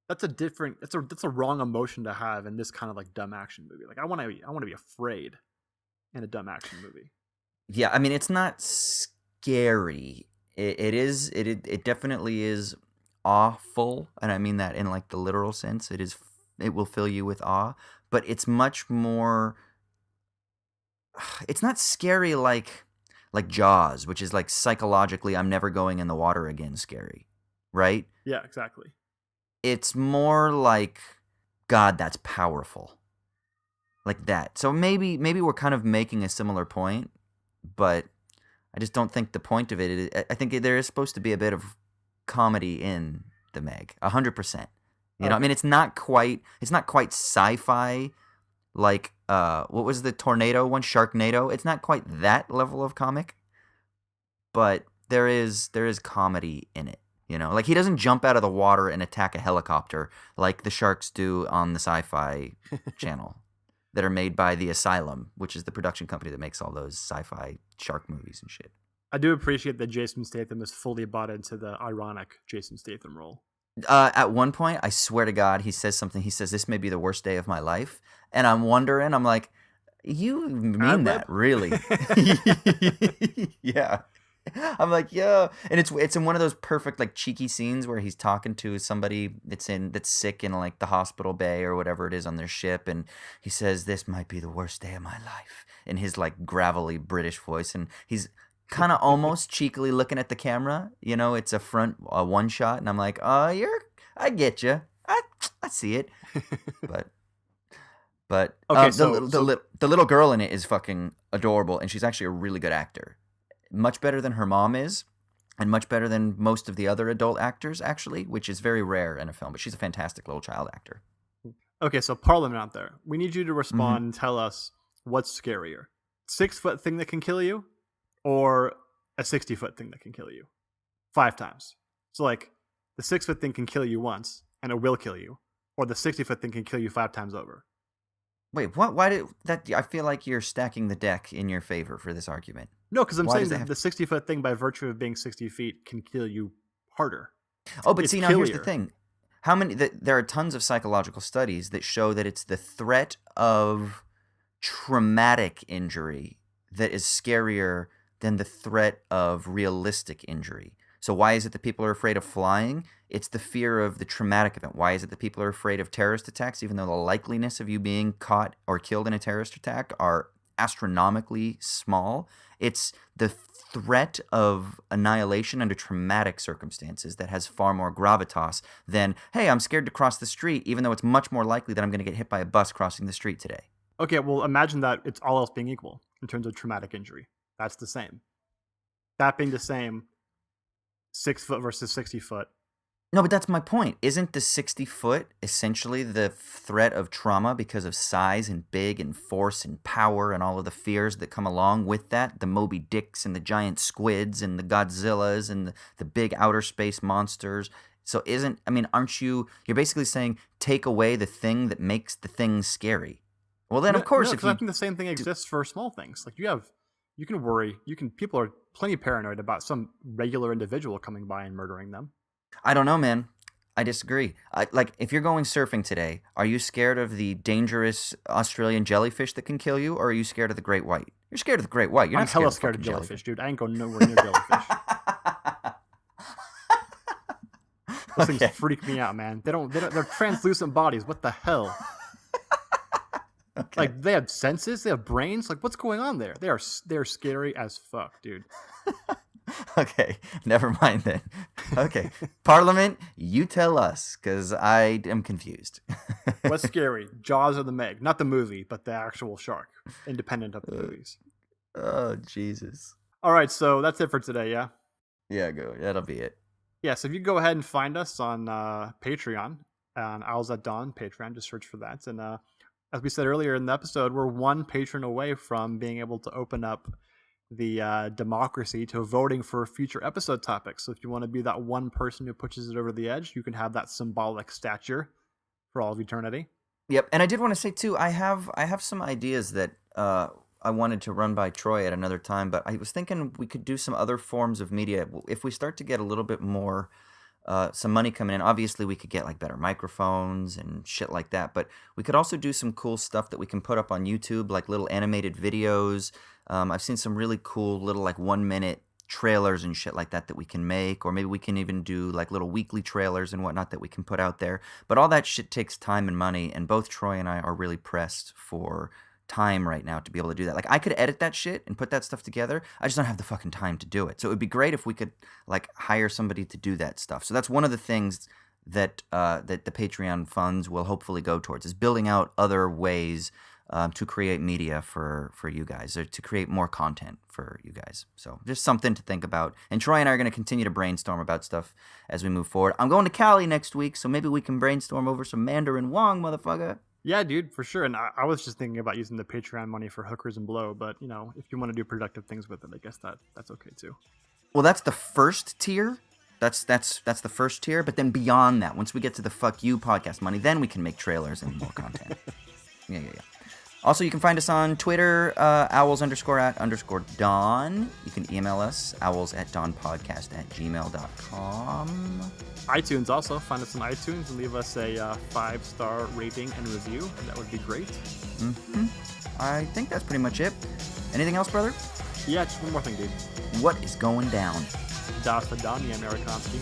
Speaker 1: that's a wrong emotion to have in this kind of like dumb action movie. Like I want to be afraid in a dumb action movie.
Speaker 2: Yeah, I mean it's not scary. It definitely is awful, and I mean that in like the literal sense. It will fill you with awe, but it's much more. It's not scary like Jaws, which is like psychologically I'm never going in the water again scary, right?
Speaker 1: Yeah, exactly.
Speaker 2: It's more like, God, that's powerful. Like that. So maybe we're kind of making a similar point, but I just don't think the point of it is, I think there is supposed to be a bit of comedy in the Meg. 100%. You know, I mean it's not quite sci-fi like what was the tornado one? Sharknado. It's not quite that level of comic, but there is comedy in it. You know, like he doesn't jump out of the water and attack a helicopter like the sharks do on the Sci-Fi Channel that are made by The Asylum, which is the production company that makes all those sci-fi shark movies and shit.
Speaker 1: I do appreciate that Jason Statham is fully bought into the ironic Jason Statham role.
Speaker 2: At one point, I swear to God, he says something. He says, "This may be the worst day of my life," and I'm wondering. I'm like, "You mean that really?" Yeah. I'm like, yeah, and it's in one of those perfect like cheeky scenes where he's talking to somebody that's sick in like the hospital bay or whatever it is on their ship, and he says, "This might be the worst day of my life," in his like gravelly British voice, and he's kind of almost cheekily looking at the camera. You know, it's a one shot, and I'm like, I get you, I see it, but
Speaker 1: okay,
Speaker 2: the little girl in it is fucking adorable, and she's actually a really good actor. Much better than her mom is, and much better than most of the other adult actors, actually, which is very rare in a film. But she's a fantastic little child actor.
Speaker 1: Okay, so Parliament out there, we need you to respond and tell us what's scarier: 6-foot thing that can kill you, or a 60-foot thing that can kill you 5 times. So like the 6-foot thing can kill you once, and it will kill you, or the 60-foot thing can kill you 5 times over.
Speaker 2: Wait, what? Why did that? I feel like you're stacking the deck in your favor for this argument.
Speaker 1: No, because I'm
Speaker 2: Why
Speaker 1: saying
Speaker 2: does it
Speaker 1: that
Speaker 2: have
Speaker 1: the 60-foot thing, by virtue of being 60 feet, can kill you harder.
Speaker 2: Oh, but
Speaker 1: It's
Speaker 2: see, now here's the
Speaker 1: killier.
Speaker 2: thing. There are tons of psychological studies that show that it's the threat of traumatic injury that is scarier than the threat of realistic injury. So why is it that people are afraid of flying? It's the fear of the traumatic event. Why is it that people are afraid of terrorist attacks, even though the likeliness of you being caught or killed in a terrorist attack are astronomically small? It's the threat of annihilation under traumatic circumstances that has far more gravitas than, hey, I'm scared to cross the street, even though it's much more likely that I'm going to get hit by a bus crossing the street today.
Speaker 1: Okay, well, imagine that it's all else being equal in terms of traumatic injury. That's the same. That being the same, 6 foot versus 60 foot.
Speaker 2: No, but that's my point. Isn't the 60 foot essentially the threat of trauma because of size and big and force and power and all of the fears that come along with that? The Moby Dicks and the giant squids and the Godzillas and the big outer space monsters. So aren't you're basically saying take away the thing that makes the thing scary. Well, then, of course,
Speaker 1: I think the same thing exists for small things. Like you can worry. People are plenty paranoid about some regular individual coming by and murdering them.
Speaker 2: I don't know, man. I disagree. If you're going surfing today, are you scared of the dangerous Australian jellyfish that can kill you, or are you scared of the great white? You're scared of the great white. You're not
Speaker 1: hella
Speaker 2: scared of
Speaker 1: jellyfish, dude. I ain't going nowhere near jellyfish. Those things freak me out, man. They're translucent bodies. What the hell?
Speaker 2: Okay.
Speaker 1: Like, they have senses, they have brains. Like, what's going on there? They're scary as fuck, dude.
Speaker 2: Okay, never mind then. Okay, Parliament, you tell us, because I am confused.
Speaker 1: What's scary? Jaws or the Meg? Not the movie, but the actual shark, independent of the movies.
Speaker 2: Oh, Jesus.
Speaker 1: All right, so that's it for today, yeah?
Speaker 2: Yeah, go. That'll be it.
Speaker 1: Yeah, so if you go ahead and find us on Patreon, on Owls at Dawn Patreon, just search for that. And as we said earlier in the episode, we're one patron away from being able to open up the democracy to voting for future episode topics. So if you want to be that one person who pushes it over the edge, you can have that symbolic stature for all of eternity.
Speaker 2: Yep, and I did want to say too, I have some ideas that I wanted to run by Troy at another time, but I was thinking we could do some other forms of media if we start to get a little bit more. Some money coming in. Obviously, we could get like better microphones and shit like that, but we could also do some cool stuff that we can put up on YouTube, like little animated videos. I've seen some really cool little like 1-minute trailers and shit like that we can make, or maybe we can even do like little weekly trailers and whatnot that we can put out there. But all that shit takes time and money, and both Troy and I are really pressed for time right now to be able to do that. Like, I could edit that shit and put that stuff together. I just don't have the fucking time to do it. So it would be great if we could like hire somebody to do that stuff. So that's one of the things that that the Patreon funds will hopefully go towards, is building out other ways to create media for you guys, or to create more content for you guys. So just something to think about. And Troy and I are going to continue to brainstorm about stuff as we move forward. I'm going to Cali next week, so maybe we can brainstorm over some Mandarin Wong, motherfucker.
Speaker 1: Yeah, dude, for sure. And I was just thinking about using the Patreon money for hookers and blow, but if you want to do productive things with it, I guess that's okay too.
Speaker 2: Well, that's the first tier. That's the first tier. But then beyond that, once we get to the fuck you podcast money, then we can make trailers and more content. Yeah. Also, you can find us on Twitter, owls_at_dawn. You can email us, owls@dawnpodcast@gmail.com.
Speaker 1: iTunes also. Find us on iTunes and leave us a 5-star rating and review. That would be great.
Speaker 2: Mm-hmm. I think that's pretty much it. Anything else, brother?
Speaker 1: Yeah, just one more thing, dude.
Speaker 2: What is going down?
Speaker 1: Das Vidania, Amerikanski.